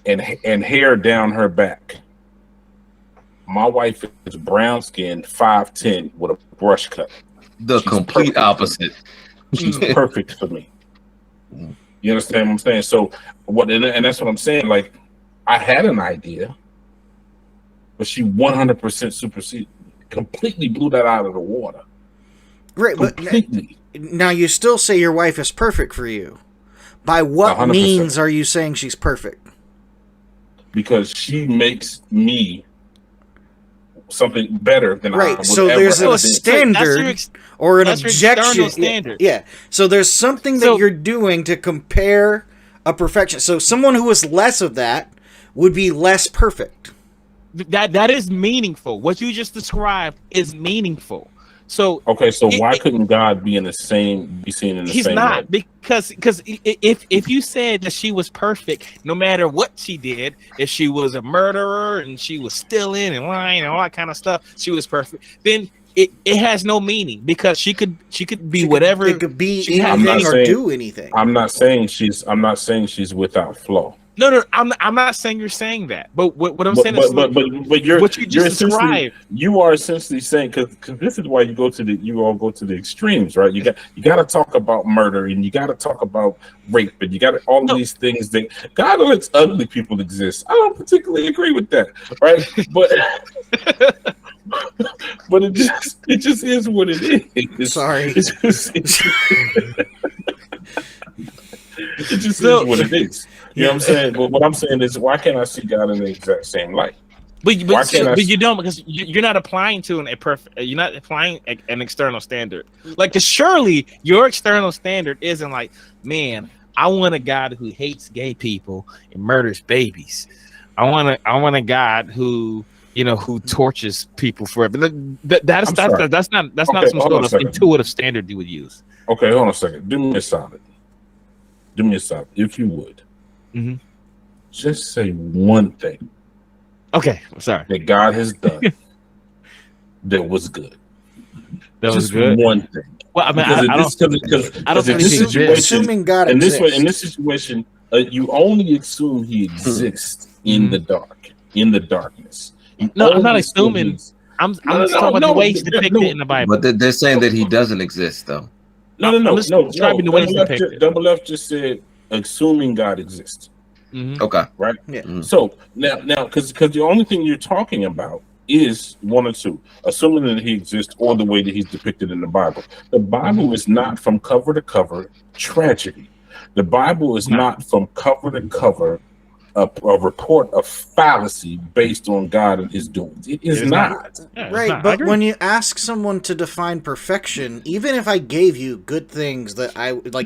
And hair down her back. My wife is brown skinned, 5'10", with a brush cut. She's complete opposite. She's perfect for me. You understand what I'm saying? So and that's what I'm saying. Like, I had an idea, but she 100% superseded, completely blew that out of the water. Right, Completely. but now you still say your wife is perfect for you. By what 100%. means are you saying she's perfect? Because she makes me something better than I Right, would so ever there's have a been. standard or an that's your objection. external standard. Yeah, so there's something that So- you're doing to compare a perfection. So someone who is less of that would be less perfect. That is meaningful. What you just described is meaningful. So Okay, so why couldn't God be seen in the same he's not way? because if you said that she was perfect no matter what she did, if she was a murderer and she was stealing and lying and all that kind of stuff, she was perfect, then it has no meaning, because she could be whatever. It could be she had. anything or saying- do anything. I'm not saying she's without flaw. No, I'm not saying you're saying that, but what I'm saying But is you're what you just you're essentially- described. You are essentially saying, because this is why you all go to the extremes, right? You got to talk about murder, and you got to talk about rape, and you got all of these things that God lets ugly people exist. I don't particularly agree with that, right? But but it just is what it is. Sorry. It just is what it is. You know what I'm saying? But what I'm saying is, why can't I see God in the exact same light? But can't you don't, because you're not applying to you're not applying an external standard. Like, 'cause surely your external standard isn't like, man, I want a God who hates gay people and murders babies. I want a God who tortures people forever. That's not some sort of intuitive standard you would use. Okay, hold on a second. Do me a solid, if you would. Mm-hmm. Just say one thing Okay, I'm sorry. that God has done that was good. That was Just good. one thing. Well, I mean, Because I don't in think this he situation, assuming God in this exists. situation, you only assume He exists in the dark, in the darkness. You No, I'm not only assuming. assume I'm talking about the way he's depicted in the Bible. But they're saying that he doesn't exist, though. No. I'm just describing the way he's depicted. Double F just said, assuming God exists. Mhm. Okay. Right. Yeah. So now, because the only thing you're talking about is one or two, assuming that He exists or the way that He's depicted in the Bible. The Bible is not from cover to cover tragedy. The Bible is not from cover to cover a report of fallacy based on God and His doings. It is not. Yeah, it's Right, not. I but agree. when you ask someone to define perfection, even if I gave you good things that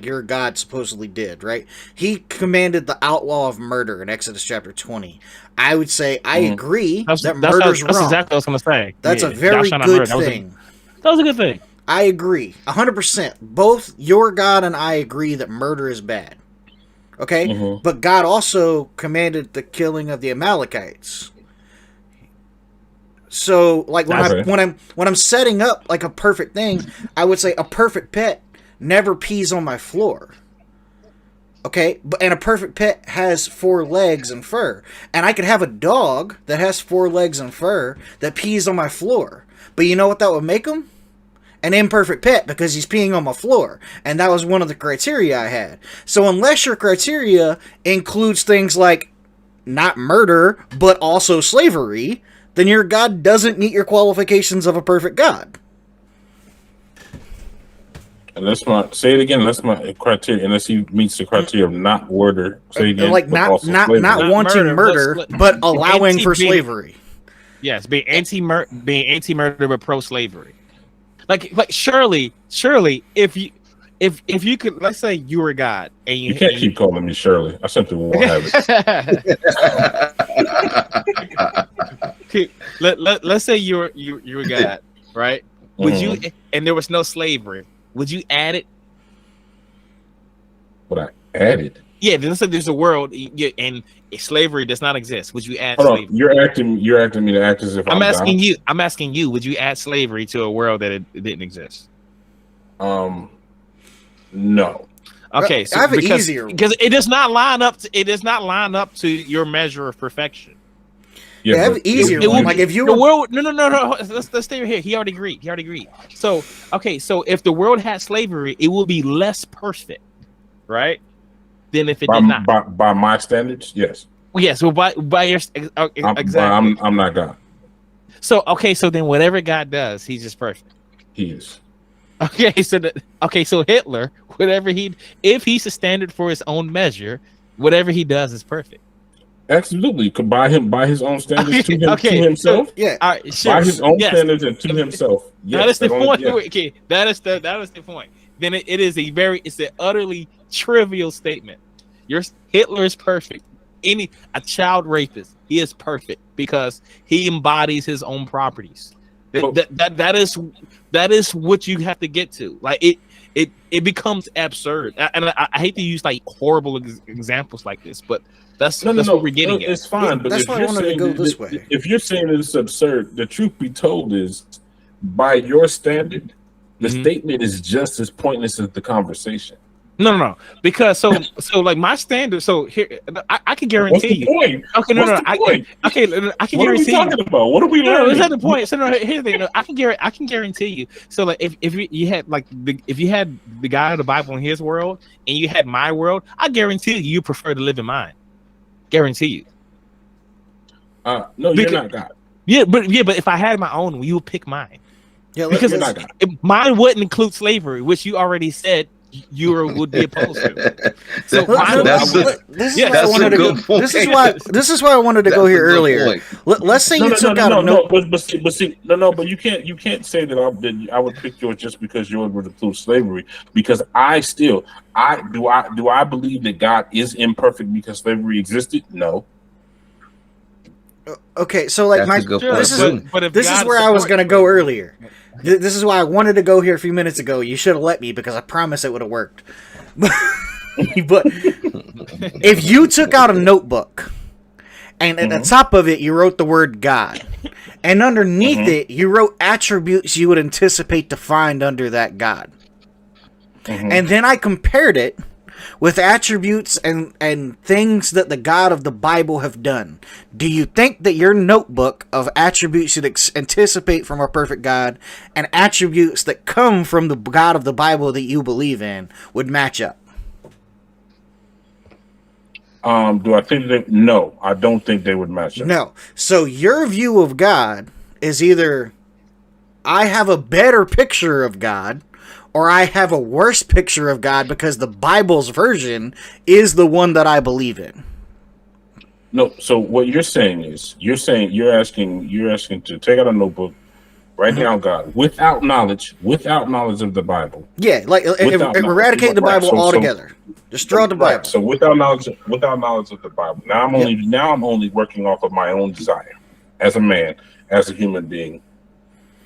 your God supposedly did, right? He commanded the outlaw of murder in Exodus chapter 20. I would say I agree that murder's that's wrong. exactly what I was going to say. That's Yeah, a very thou shalt not good murder. thing. That was a good thing. I agree 100%. Both your God and I agree that murder is bad. Okay, but God also commanded the killing of the Amalekites. So, like when I'm setting up like a perfect thing, I would say a perfect pet never pees on my floor. Okay, and a perfect pet has 4 legs and fur, and I could have a dog that has 4 legs and fur that pees on my floor. But you know what that would make him? An imperfect pet, because he's peeing on my floor. And that was one of the criteria I had. So unless your criteria includes things like not murder, but also slavery, then your God doesn't meet your qualifications of a perfect God. And that's say it again. That's my criteria. Unless He meets the criteria of not murder. Say it again. Like but also slavery. not wanting murder, but allowing for slavery. Yes, being anti-murder but pro-slavery. Like surely, if you could, let's say you were God and You can't keep calling me Shirley. I simply won't have it. let's say you were God, right? Would you, and there was no slavery, would you add it? Would I add it? Yeah, let's say there's a world and slavery does not exist. Would you add Hold slavery? on. You're acting me to act as if I'm asking God. you. I'm asking you. Would you add slavery to a world that it didn't exist? No. Okay, so I have an easier one. because it does not line up. It does not line up to your measure of perfection. Yeah, I have an easier It one. would Like be- if you the were world, no. Let's stay here. He already agreed. So okay, so if the world had slavery, it will be less perfect, right? Than if it did not. By my standards, yes. Yes, well, by your exactly. I'm not God. So then whatever God does, he's just perfect. He is. So Hitler, if he's a standard for his own measure, whatever he does is perfect. Absolutely, by his own standards to himself. Yeah, all right, sure. By his own standards and to himself. Yes, that is the point. Yeah. Okay, that is the point. Then it's an utterly trivial statement. Hitler is perfect. A child rapist, he is perfect because he embodies his own properties. That is what you have to get to. Like it becomes absurd, and I hate to use like horrible examples like this, but that's what we're getting at. It's fine, but that's why I wanted to go this way. If you're saying it's absurd, the truth be told is, by your standard, the statement is just as pointless as the conversation. No, because so like my standard. So here, I can guarantee you. Point? Okay, I can guarantee you. What are we talking about? What are we learning? No, is that the point? So no, here's the thing. No, I can guarantee you. So like, if you had the guy of the Bible in his world and you had my world, I guarantee you prefer to live in mine. Guarantee you. No, you're not God. But if I had my own, you would pick mine. Yeah, because mine wouldn't include slavery, which you already said you would be opposed to. So this is why I wanted to go here earlier. Let's say you took out a note. But you can't say that I would pick yours just because yours would include slavery, because I believe that God is imperfect because slavery existed? No. Okay, so like this is where I was going to go earlier. This is why I wanted to go here a few minutes ago. You should have let me, because I promise it would have worked. But if you took out a notebook and at the top of it you wrote the word God, and underneath it you wrote attributes you would anticipate to find under that God, and then I compared it with attributes and things that the God of the Bible have done, do you think that your notebook of attributes you'd anticipate from a perfect God and attributes that come from the God of the Bible that you believe in would match up? Do I think that? No, I don't think they would match up. No. So your view of God is either I have a better picture of God, or I have a worse picture of God because the Bible's version is the one that I believe in. No, so what you're saying is you're asking to take out a notebook, write down God without knowledge of the Bible. Yeah, like eradicate the Bible altogether. Just throw out the Bible. So without knowledge of the Bible. Now I'm only working off of my own desire as a man, as a human being.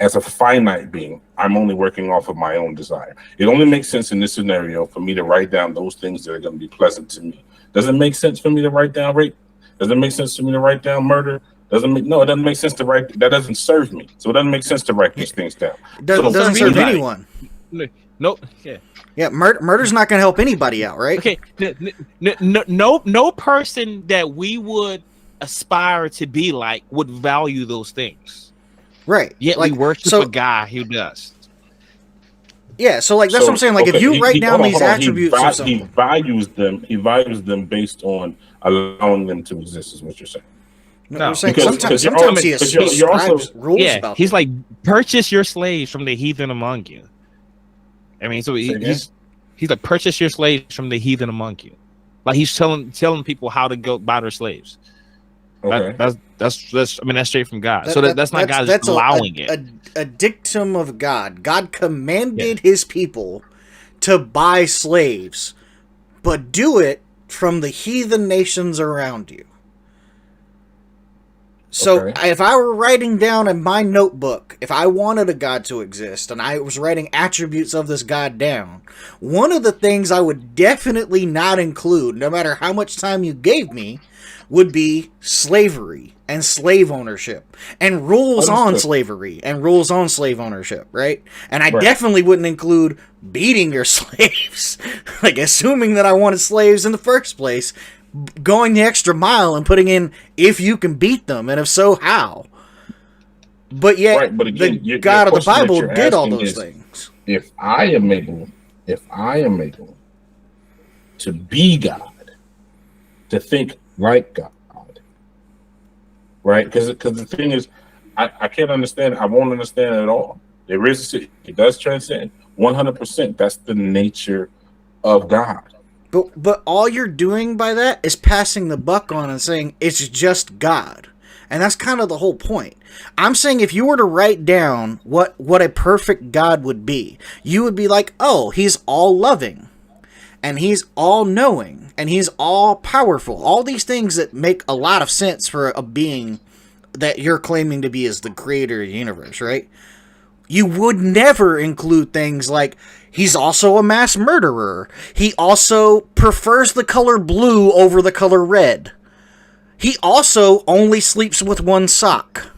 As a finite being, I'm only working off of my own desire. It only makes sense in this scenario for me to write down those things that are going to be pleasant to me. Does it make sense for me to write down rape? Does it make sense for me to write down murder? It doesn't make sense to write. That doesn't serve me. So it doesn't make sense to write these things down. Doesn't serve anyone. Nope. Yeah, murder's not going to help anybody out, right? Okay. No person that we would aspire to be like would value those things. Right. Yet we worship a guy who does. Yeah, so like that's what I'm saying. Like if you write down these attributes or something. He values them based on allowing them to exist, is what you're saying. No, sometimes he ascribes rules about he's like, purchase your slaves from the heathen among you. I mean, so he's like, purchase your slaves from the heathen among you. Like he's telling people how to go buy their slaves. Okay. That's straight from God. That's not God just allowing it. A dictum of God. God commanded his people to buy slaves, but do it from the heathen nations around you. So if I were writing down in my notebook, if I wanted a God to exist and I was writing attributes of this God down, one of the things I would definitely not include, no matter how much time you gave me, would be slavery and slave ownership and rules on slavery and rules on slave ownership, right? And I definitely wouldn't include beating your slaves, like assuming that I wanted slaves in the first place, going the extra mile and putting in if you can beat them, and if so, how. But yet, the God of the Bible did all those things. If I am able to be God, to think like God, right? Because the thing is, I can't understand. I won't understand it at all. There is it does transcend 100%. That's the nature of God. But all you're doing by that is passing the buck on and saying it's just God. And that's kind of the whole point. I'm saying if you were to write down what a perfect God would be, you would be like, oh, he's all loving, and he's all knowing, and he's all powerful. All these things that make a lot of sense for a being that you're claiming to be as the creator of the universe, right? You would never include things like he's also a mass murderer. He also prefers the color blue over the color red. He also only sleeps with one sock.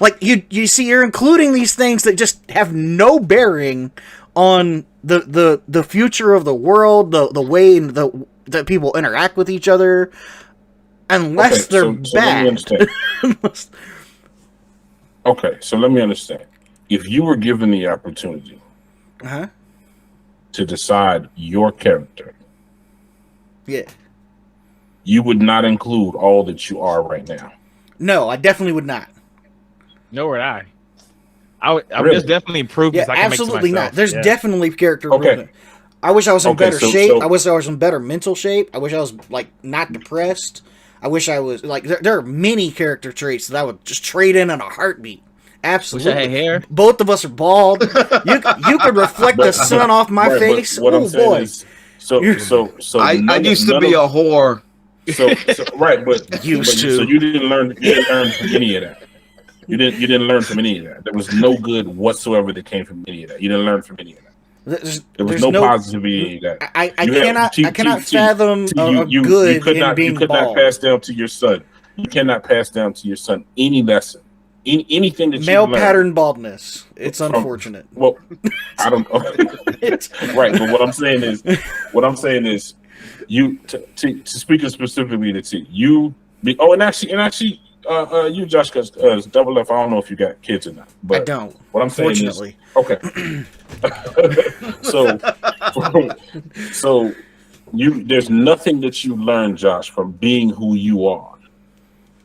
Like, you see, you're including these things that just have no bearing on the future of the world, the way that people interact with each other, unless they're bad. Let me understand. Okay, so let me understand. If you were given the opportunity to decide your character, yeah, you would not include all that you are right now. No, I definitely would not. Nor would I. I would just definitely improve. Yeah, I can absolutely make not. There's definitely character Okay. improvement. I wish I was in better shape. So, I wish I was in better mental shape. I wish I was like not depressed. I wish I was like there are many character traits that I would just trade in a heartbeat. Absolutely. Wish I had hair. Both of us are bald. You could reflect the sun off my face. Oh boy. So I used to be a whore. So right, but Used to. So you didn't learn from any of that. You didn't learn from any of that. There was no good whatsoever that came from any of that. You didn't learn from any of that. There was no positivity in that. I cannot fathom a good in being You could bald. not pass down to your son. You cannot pass down to your son any lesson, anything that Male you learned pattern baldness. It's unfortunate. Well, I don't know. Right, but what I'm saying is, you to speaking specifically to T, you be. Oh, and actually, you Josh, because Double F. I don't know if you got kids or not, but I don't. What I'm saying is, okay. so there's nothing that you learn, Josh, from being who you are.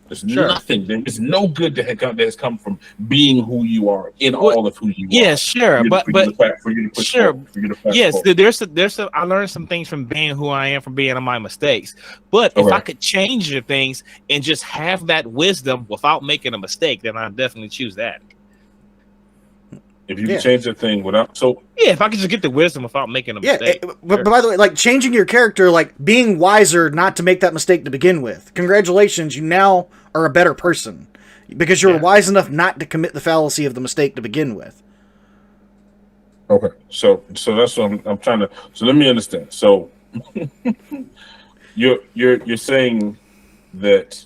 There's nothing. There's no good that has come from being who you are in all of who you are. Yeah, sure, but sure. Yes, there's I learned some things from being who I am, from being on my mistakes. But if I could change the things and just have that wisdom without making a mistake, then I'd definitely choose that. If you can change the thing without, if I could just get the wisdom without making a mistake. But by the way, like changing your character, like being wiser not to make that mistake to begin with. Congratulations, you now are a better person because you're wise enough not to commit the fallacy of the mistake to begin with. Okay, so that's what I'm trying to. So let me understand. So you're saying that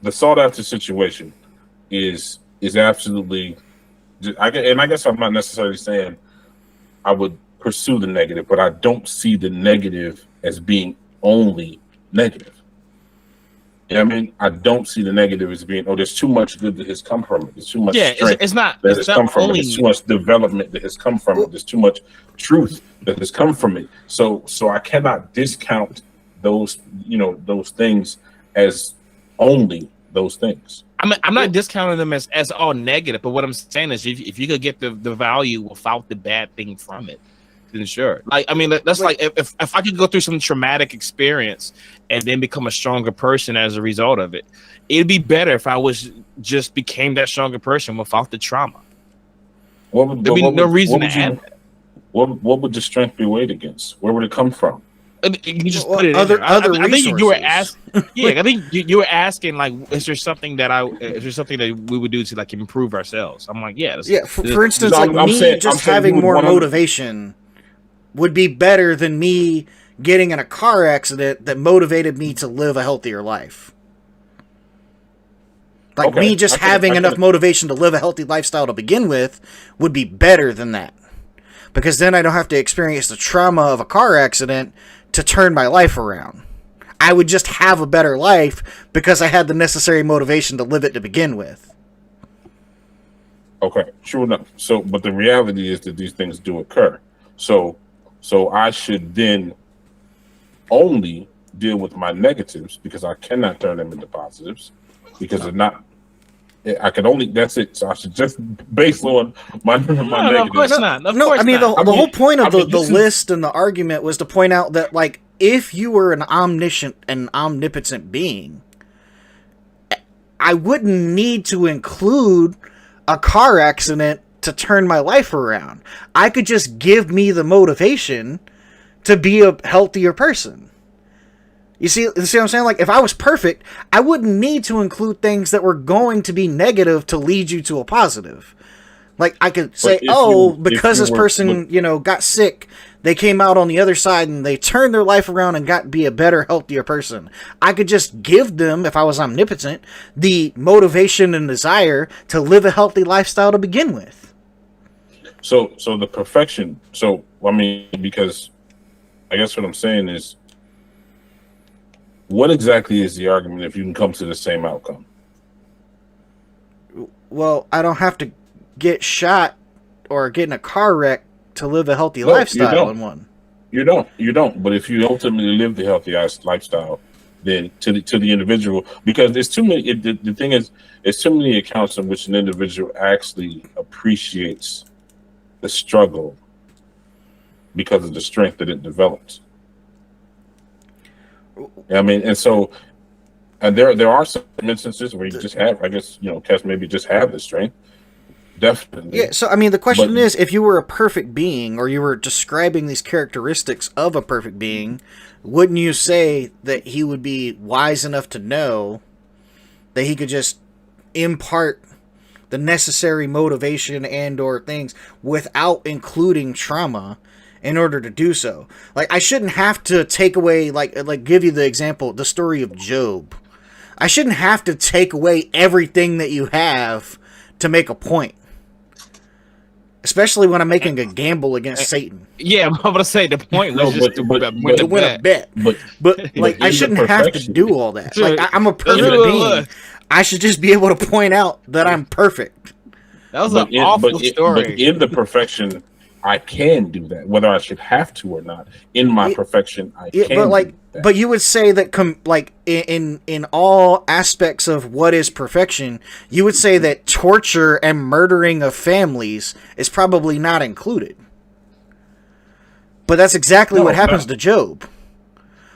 the sought after situation is absolutely. I guess I'm not necessarily saying I would pursue the negative, but I don't see the negative as being only negative. You know what I mean? I don't see the negative as being, there's too much good that has come from it. There's too much strength that has come from it. There's too much development that has come from it. There's too much truth that has come from it. So I cannot discount those, those things as only those things. I'm not discounting them as all negative, but what I'm saying is if you could get the value without the bad thing from it, then sure. Like, I mean, that's like if I could go through some traumatic experience and then become a stronger person as a result of it, it'd be better if I became that stronger person without the trauma. There'd be no reason to add that. What would the strength be weighed against? Where would it come from? You just put it other in there. I think you were resources. I think you were asking, like, is there something that we would do to like improve ourselves? I'm like, for instance, I'm saying having more motivation would be better than me getting in a car accident that motivated me to live a healthier life. Like me just having enough motivation to live a healthy lifestyle to begin with would be better than that. Because then I don't have to experience the trauma of a car accident to turn my life around. I would just have a better life because I had the necessary motivation to live it to begin with. Okay, sure enough. So, but the reality is that these things do occur. So I should then only deal with my negatives because I cannot turn them into positives because they're not. I can only. That's it. So I should just base on my negatives. Of course not. Of course I mean, not. the whole point of the this list and the argument was to point out that, like, if you were an omniscient and omnipotent being, I wouldn't need to include a car accident to turn my life around. I could just give me the motivation to be a healthier person. You see what I'm saying? Like, if I was perfect, I wouldn't need to include things that were going to be negative to lead you to a positive. Like, I could say, because this person, got sick, they came out on the other side and they turned their life around and got to be a better, healthier person. I could just give them, if I was omnipotent, the motivation and desire to live a healthy lifestyle to begin with. So the perfection. So, I mean, because I guess what I'm saying is, what exactly is the argument if you can come to the same outcome? Well, I don't have to get shot or get in a car wreck to live a healthy lifestyle in one. You don't. But if you ultimately live the healthy lifestyle, then to the individual, because there's too many. The thing is, there's too many accounts in which an individual actually appreciates the struggle because of the strength that it develops. I mean, and so, and there are some instances where you just have, I guess, Cass maybe just have the strength. Definitely. Yeah, so I mean, the question is, if you were a perfect being, or you were describing these characteristics of a perfect being, wouldn't you say that he would be wise enough to know that he could just impart the necessary motivation and or things without including trauma in order to do so? Like, I shouldn't have to take away, like give you the example, the story of Job. I shouldn't have to take away everything that you have to make a point. Especially when I'm making a gamble against Satan. Yeah, I'm going to say the point was just to win a bet. But like, I shouldn't have to do all that. Like, I'm a perfect being. I should just be able to point out that I'm perfect. That was an awful story. But in the perfection, I can do that, whether I should have to or not. In my perfection, I can. But you would say that, in all aspects of what is perfection, you would say that torture and murdering of families is probably not included. But that's exactly what happens to Job.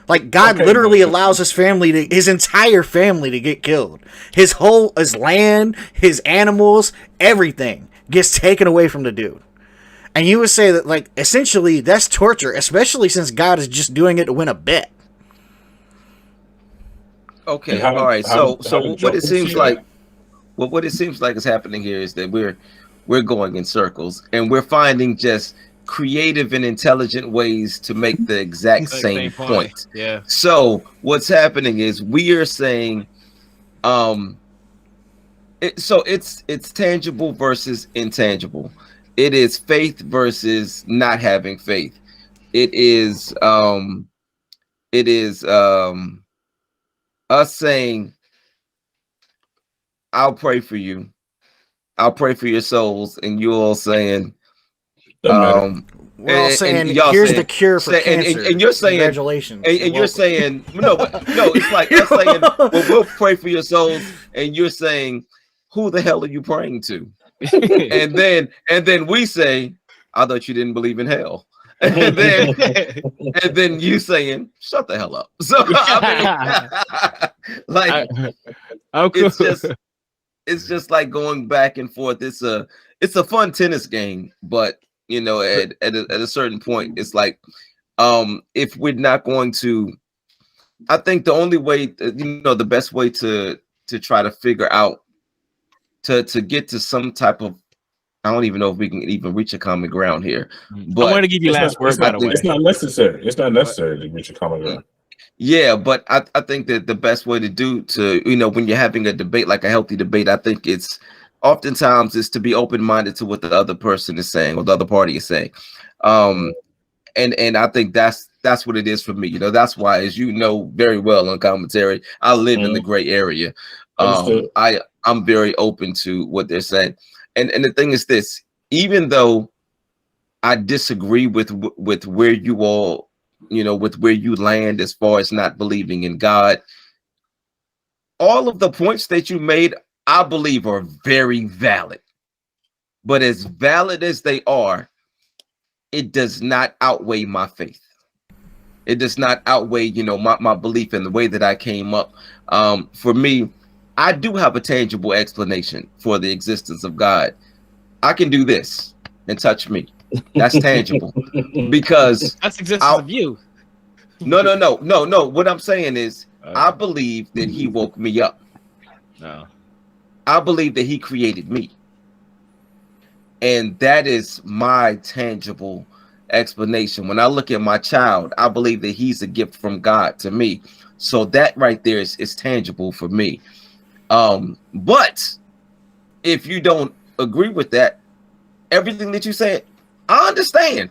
Like, God literally allows his entire family to get killed. His land, his animals, everything gets taken away from the dude. And you would say that, like, essentially, that's torture, especially since God is just doing it to win a bet. Okay, all right. So what it seems like is happening here is that we're going in circles, and we're finding just creative and intelligent ways to make the exact same point. Yeah. So what's happening is we are saying, it's tangible versus intangible. It is faith versus not having faith. It is us saying, I'll pray for you. I'll pray for your souls. And you all saying, we're all saying, here's the cure for cancer. And you're saying, congratulations. And you're saying, no, it's like us saying, well, we'll pray for your souls. And you're saying, who the hell are you praying to? and then we say, I thought you didn't believe in hell. And then you saying, shut the hell up. So I mean, like, it's just like going back and forth. It's a fun tennis game, but at a certain point, it's like, if we're not going to, I think the only way, the best way to try to figure out to get to some type of, I don't even know if we can even reach a common ground here. But I want to give you last word, by the way. It's not necessary. It's not necessary to reach a common ground. Yeah, but I think that the best way when you're having a debate, like a healthy debate, I think it's oftentimes is to be open-minded to what the other person is saying or the other party is saying. And I think that's what it is for me. That's why, as you know very well on commentary, I live in the gray area. I'm very open to what they're saying. And the thing is this, even though I disagree with where you all with where you land as far as not believing in God. All of the points that you made, I believe, are very valid. But as valid as they are, it does not outweigh my faith. It does not outweigh, my belief in the way that I came up. For me, I do have a tangible explanation for the existence of God. I can do this and touch me. That's tangible. Because that's the existence of you. No. What I'm saying is, I believe that he woke me up. No. I believe that he created me. And that is my tangible explanation. When I look at my child, I believe that he's a gift from God to me. So that right there is tangible for me. But if you don't agree with that, everything that you said, I understand.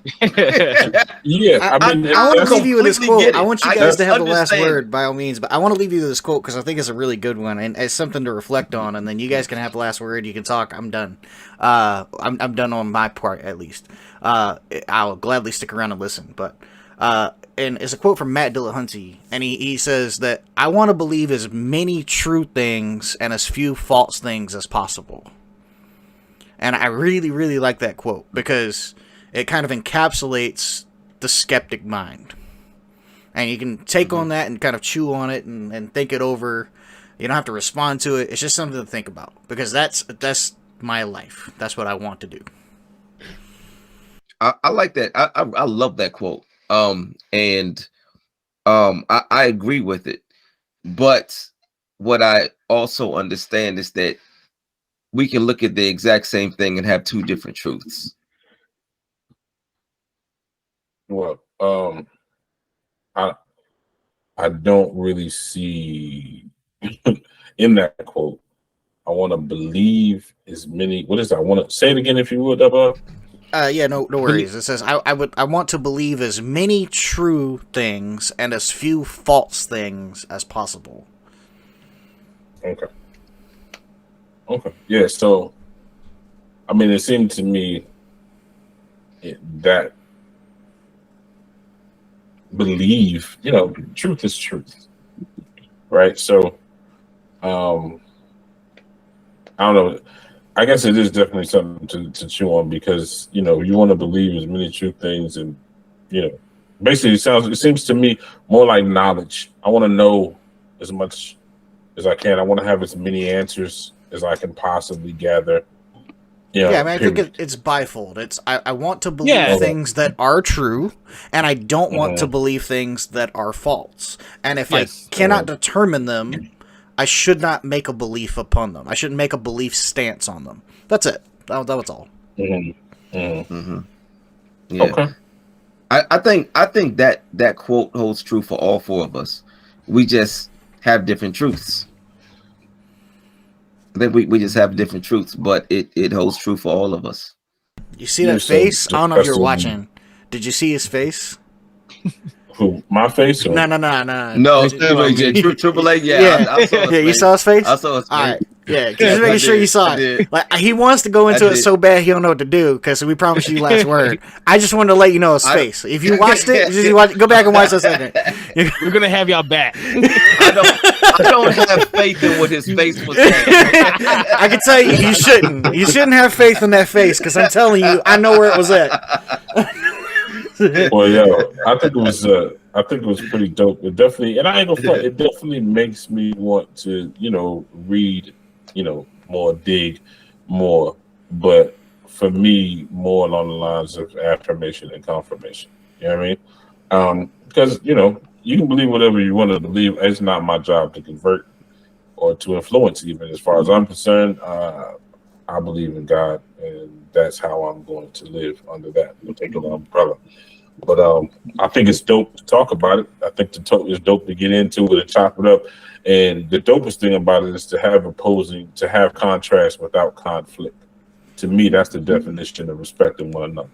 Yeah, I want to leave you with this quote. I want you guys to have the last understand. word, by all means. But I want to leave you with this quote because I think it's a really good one and it's something to reflect on. And then you guys can have the last word. You can talk. I'm done. I'm done on my part, at least. I'll gladly stick around and listen. But and it's a quote from Matt Dillahunty, and he says that I want to believe as many true things and as few false things as possible. And I really, really like that quote because it kind of encapsulates the skeptic mind. And you can take on that and kind of chew on it and think it over. You don't have to respond to it. It's just something to think about. Because that's my life. That's what I want to do. I like that. I love that quote. I agree with it. But what I also understand is that we can look at the exact same thing and have two different truths. Well, I don't really see in that quote. I want to believe as many. What is that? I want to say it again, if you would. Yeah, no worries. It says I want to believe as many true things and as few false things as possible. Okay. Yeah. So, I mean, it seemed to me that believe, truth is truth, right? So, I don't know. I guess it is definitely something to chew on because, you want to believe as many true things and, basically it seems to me more like knowledge. I want to know as much as I can. I want to have as many answers as I can possibly gather. Yeah, I mean, I think it's bifold. It's I want to believe things that are true, and I don't want to believe things that are false. And if I cannot determine them, I should not make a belief upon them. I shouldn't make a belief stance on them. That's it. That was all. Yeah. Okay. I think that quote holds true for all four of us. We just have different truths. I think we just have different truths, but it holds true for all of us. You see that face? I don't know if you're watching. Did you see his face? Who? My face? Or? No. No, Triboulet. Yeah. I saw his face. You saw his face? I saw his face. All right. Yeah, just making sure you saw it. Like he wants to go into it so bad he don't know what to do because we promised you last word. I just wanted to let you know his face. If you watched it, go back and watch that second. We're gonna have y'all back. I don't have faith in what his face was saying. I can tell you shouldn't. You shouldn't have faith in that face because I'm telling you, I know where it was at. Well, I think it was pretty dope. It definitely, and I ain't gonna front, it definitely makes me want to, read, more, dig more. But for me, more along the lines of affirmation and confirmation. You know what I mean? Because you can believe whatever you want to believe. It's not my job to convert or to influence. Even as far as I'm concerned, I believe in God, and that's how I'm going to live under that particular umbrella. But I think it's dope to talk about it. I think it's dope to get into it and chop it up. And the dopest thing about it is to have contrast without conflict. To me, that's the definition of respecting one another.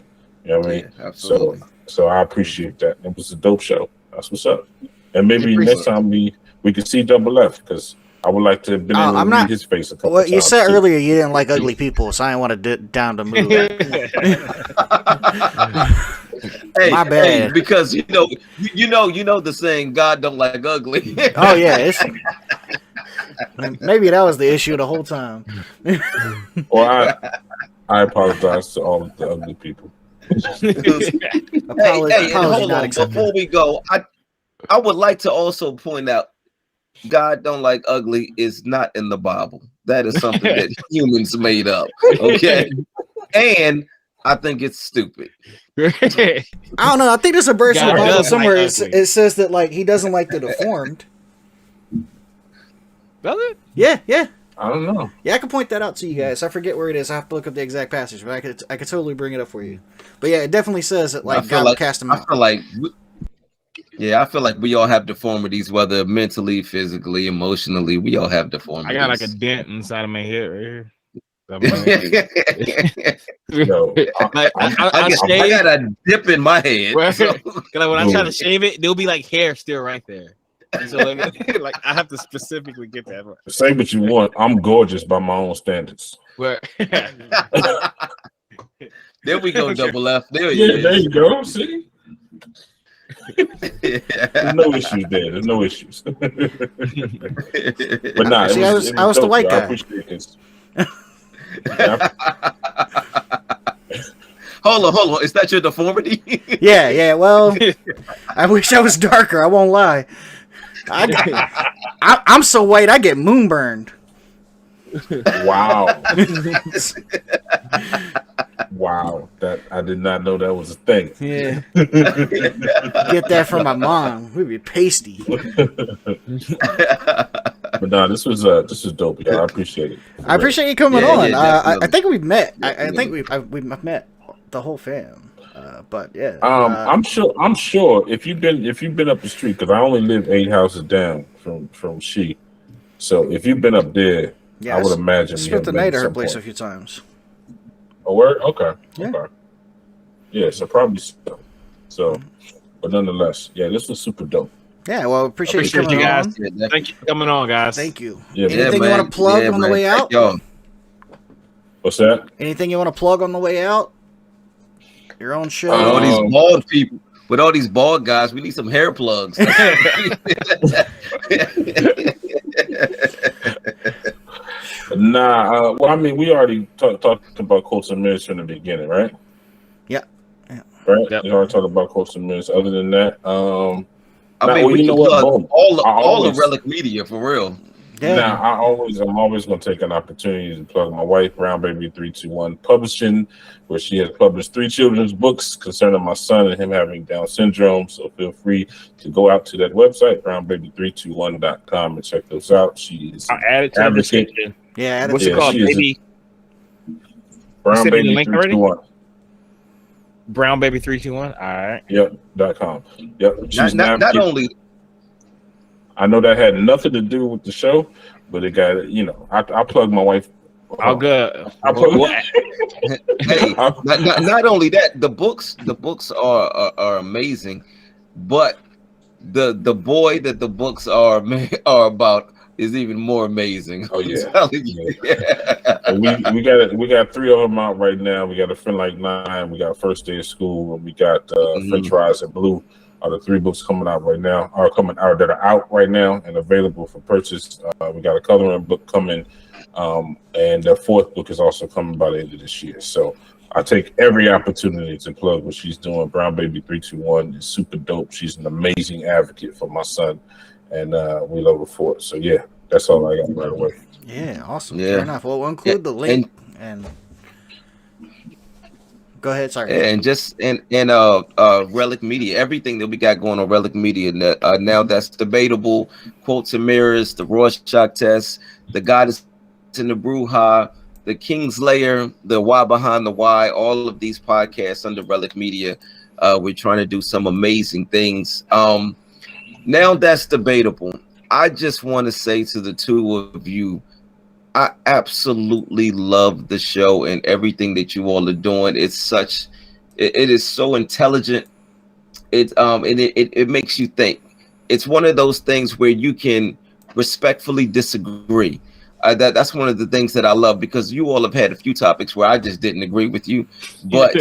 You know what I mean? Yeah, absolutely. So I appreciate that. It was a dope show. That's what's up. And maybe next time we can see Double F because I would like to have been able to read his face a couple times. You said earlier you didn't like ugly people, so I didn't want to down to move. My bad. Because you know the saying, God don't like ugly. Oh yeah, maybe that was the issue the whole time. Well, I apologize to all of the ugly people. Hey, and hold on. Before we go, I would like to also point out, God don't like ugly is not in the Bible. That is something that humans made up. Okay, and I think it's stupid. I don't know. I think there's a verse in the God Bible does somewhere. like ugly. It says that like he doesn't like the deformed. Does it? Yeah. I don't know. Yeah, I can point that out to you guys. I forget where it is. I have to look up the exact passage, but I could totally bring it up for you. But yeah, it definitely says that like God will cast him out. I feel like we all have deformities, whether mentally, physically, emotionally. We all have deformities. I got like a dent inside of my head right here. Yo, I got a dip in my head. When I try to shave it, there'll be like hair still right there. So like I have to specifically get that right. Say what you want. I'm gorgeous by my own standards. Where There we go, double F. There you go. See? There's no issues there. There's no issues. But nah, See, I was the white guy. I appreciate this. Hold on. Is that your deformity? Yeah. Well, I wish I was darker. I won't lie. I'm so white. I get moonburned. Wow. Wow. That I did not know that was a thing. Yeah. Get that from my mom. We'd be pasty. But nah, this was dope, y'all. I appreciate it. I appreciate you coming on. Yeah, I think we've met. I think we've met the whole fam. But yeah. I'm sure if you've been up the street, because I only live 8 houses down from She. So if you've been up there, yeah, I would imagine. Spent the night at her place a few times. Oh, word? Okay. Yeah. Okay. Yeah, so probably so. But nonetheless, yeah, this was super dope. Yeah, well, appreciate you coming guys. on. Thank you for coming on, guys. Thank you. Yeah, Anything you want to plug on the way out? What's that? Anything you want to plug on the way out? Your own show? All these bald people. With all these bald guys, we need some hair plugs. Nah, well, I mean, we already talked about quotes and mirrors from the beginning, right? Yeah. Right? Yep. We already talked about quotes and mirrors. Other than that, we can plug all the Relic Media for real. Yeah. Now, I'm always going to take an opportunity to plug my wife, Brown Baby 321 Publishing, where she has published 3 children's books concerning my son and him having Down syndrome. So feel free to go out to that website, brownbaby321.com, and check those out. She is I'll add it to the description. Yeah. What's it called, baby? Brown Baby 321. Brown Baby 321. All right. Yep.com. Yep. Not only. I know that had nothing to do with the show, but it got, I plug my wife. All good. Hey, not only that, the books are amazing, but the boy that the books are about is even more amazing. Oh yeah. We got 3 of them out right now. We got A Friend Like Nine, we got First Day of School, and we got French Fries and Blue. Are the 3 books coming out right now? That are out right now and available for purchase. We got a coloring book coming, and the 4th book is also coming by the end of this year. So I take every opportunity to plug what she's doing. Brown Baby 321 is super dope. She's an amazing advocate for my son, and we love her for it. So yeah, that's all I got right away. Yeah, awesome. Yeah. Fair enough. Well, we'll include the link and go ahead. Sorry. And Relic Media, everything that we got going on Relic Media now, that's Debatable, Quotes and Mirrors, the Rorschach Test, the Goddess in the Bruja, the King's Lair, the Why Behind the Why, all of these podcasts under Relic Media. We're trying to do some amazing things. Now that's Debatable. I just want to say to the 2 of you, I absolutely love the show and everything that you all are doing. It is so intelligent. It makes you think. It's one of those things where you can respectfully disagree. That's one of the things that I love, because you all have had a few topics where I just didn't agree with you, but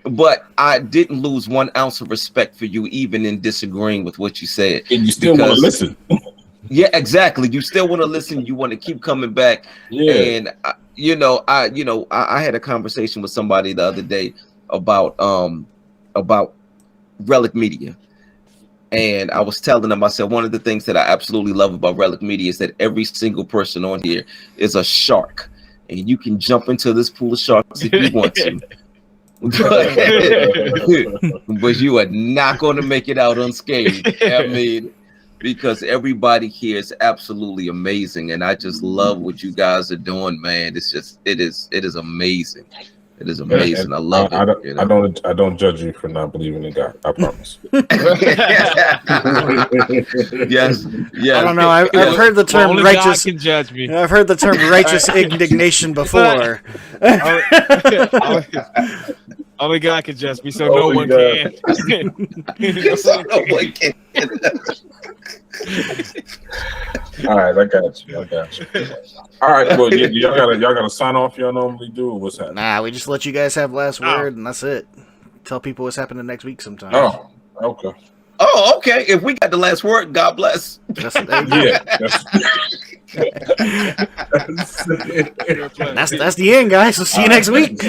but I didn't lose 1 ounce of respect for you, even in disagreeing with what you said. And you still want to listen. Yeah, exactly. You still want to listen. You want to keep coming back. Yeah. And I had a conversation with somebody the other day about Relic Media. And I was telling them, I said, one of the things that I absolutely love about Relic Media is that every single person on here is a shark. And you can jump into this pool of sharks if you want to. But you are not going to make it out unscathed. I mean, because everybody here is absolutely amazing. And I just love what you guys are doing, man. It's just, it is amazing. It is amazing. I love it. I don't judge you for not believing in God. I promise. Yes. I don't know. I've heard the term Only righteous. God can judge me. I've heard the term righteous indignation before. Only God can judge me, so no Only one God. can. So no one can. All right, I got you. All right, well, y'all gotta sign off. Y'all normally do. Or what's happening? Nah, we just let you guys have last word, and that's it. Tell people what's happening next week sometime. Oh, okay. Oh, okay. If we got the last word, God bless. There you go. Yeah. That's the end, guys. We'll see you next week.